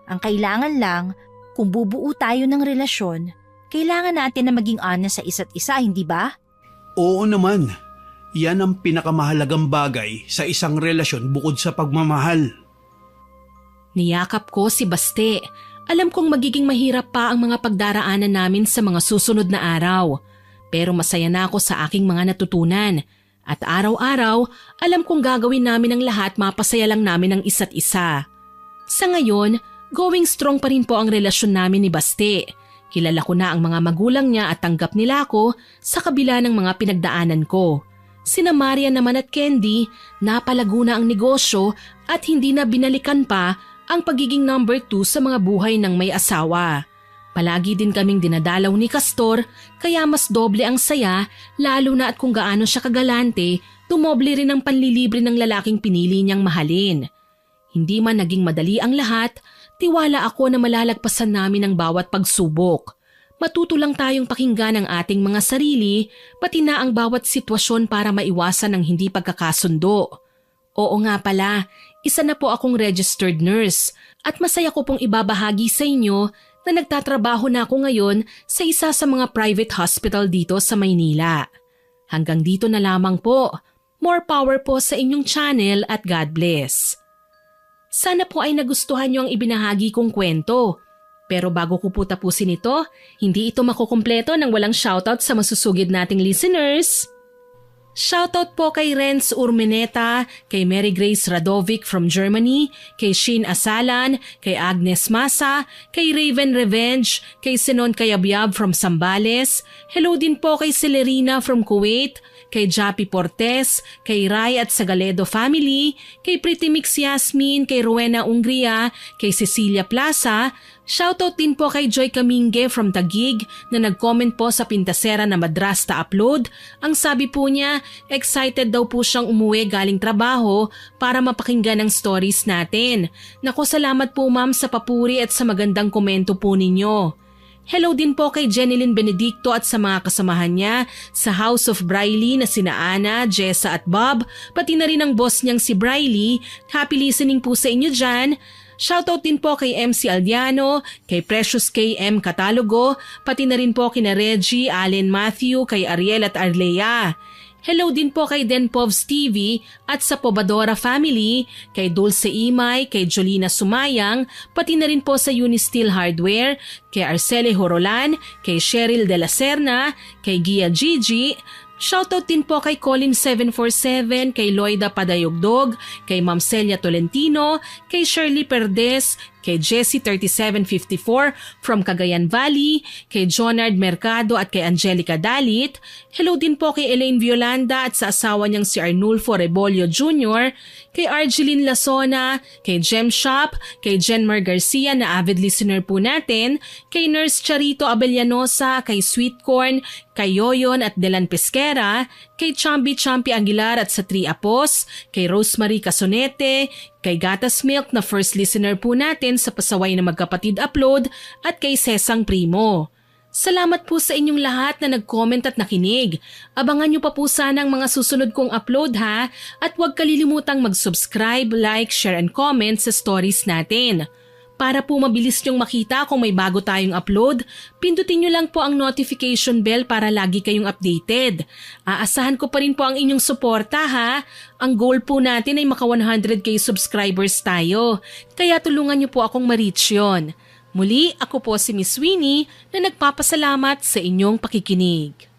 Ang kailangan lang, kung bubuo tayo ng relasyon, kailangan natin na maging honest sa isa't isa, hindi ba? Oo naman. Yan ang pinakamahalagang bagay sa isang relasyon bukod sa pagmamahal. Niyakap ko si Baste. Alam kong magiging mahirap pa ang mga pagdaraanan namin sa mga susunod na araw. Pero masaya na ako sa aking mga natutunan. At araw-araw, alam kong gagawin namin ang lahat mapasaya lang namin ang isa't isa. Sa ngayon, going strong pa rin po ang relasyon namin ni Baste. Kilala ko na ang mga magulang niya at tanggap nila ako sa kabila ng mga pinagdaanan ko. Sina Marian naman at Candy, napalago na ang negosyo at hindi na binalikan pa ang pagiging number 2 sa mga buhay ng may asawa. Palagi din kaming dinadalaw ni Castor kaya mas doble ang saya lalo na at kung gaano siya kagalante, tumoble rin ang panlilibre ng lalaking pinili niyang mahalin. Hindi man naging madali ang lahat, tiwala ako na malalagpasan namin ang bawat pagsubok. Matuto lang tayong pakinggan ang ating mga sarili, pati na ang bawat sitwasyon para maiwasan ang hindi pagkakasundo. Oo nga pala, isa na po akong registered nurse at masaya ko pong ibabahagi sa inyo na nagtatrabaho na ako ngayon sa isa sa mga private hospital dito sa Maynila. Hanggang dito na lamang po. More power po sa inyong channel at God bless. Sana po ay nagustuhan niyo ang ibinahagi kong kwento. Pero bago ko po tapusin ito, hindi ito makukumpleto nang walang shoutout sa masusugid nating listeners. Shoutout po kay Renz Urmeneta, kay Mary Grace Radovic from Germany, kay Shin Asalan, kay Agnes Masa, kay Raven Revenge, kay Sinon Kayabyab from Sambales, hello din po kay Celerina from Kuwait, kay Japi Portes, kay Rai at Sagaledo family, kay Pretty Mix Yasmin, kay Rowena Ungria, kay Cecilia Plaza. Shoutout din po kay Joy Kaminge from Taguig na nag-comment po sa Pintasera na Madrasta upload. Ang sabi po niya, excited daw po siyang umuwi galing trabaho para mapakinggan ang stories natin. Naku, salamat po ma'am sa papuri at sa magandang komento po ninyo. Hello din po kay Jenilyn Benedicto at sa mga kasamahan niya sa House of Briley na sina Ana, Jessa at Bob, pati na rin ang boss niyang si Briley. Happy listening po sa inyo dyan. Shoutout din po kay MC Aldiano, kay Precious KM Catalogo, pati na rin po kina Reggie, Allen Matthew, kay Ariel at Arlea. Hello din po kay Denpovs TV at sa Pobadora family, kay Dulce Imay, kay Jolina Sumayang, pati na rin po sa Unisteel Hardware, kay Arcele Horolan, kay Cheryl De La Serna, kay Gia Gigi. Shoutout din po kay Colin747, kay Loida Padayogdog, kay Ma'am Celia Tolentino, kay Shirley Perdes, kay Jessie3754 from Cagayan Valley, kay Jonard Mercado at kay Angelica Dalit. Hello din po kay Elaine Violanda at sa asawa niyang si Arnulfo Rebolio Jr., kay Argeline Lasona, kay Gem Shop, kay Jenmer Garcia na avid listener po natin, kay Nurse Charito Abellanosa, kay Sweet Corn, kay Yoyon at Delan Pesquera, kay Chambi Aguilar at sa Tri Apos, kay Rosemary Casonete, kay Gatas Milk na first listener po natin sa Pasaway na Magkapatid Upload at kay Sesang Primo. Salamat po sa inyong lahat na nag-comment at nakinig. Abangan nyo pa po sana ang mga susunod kong upload ha, at huwag kalilimutang mag-subscribe, like, share and comment sa stories natin. Para po mabilis nyong makita kung may bago tayong upload, pindutin nyo lang po ang notification bell para lagi kayong updated. Aasahan ko pa rin po ang inyong suporta ha. Ang goal po natin ay maka 100k subscribers tayo, kaya tulungan nyo po akong ma-reach yun. Muli, ako po si Miss Winnie na nagpapasalamat sa inyong pakikinig.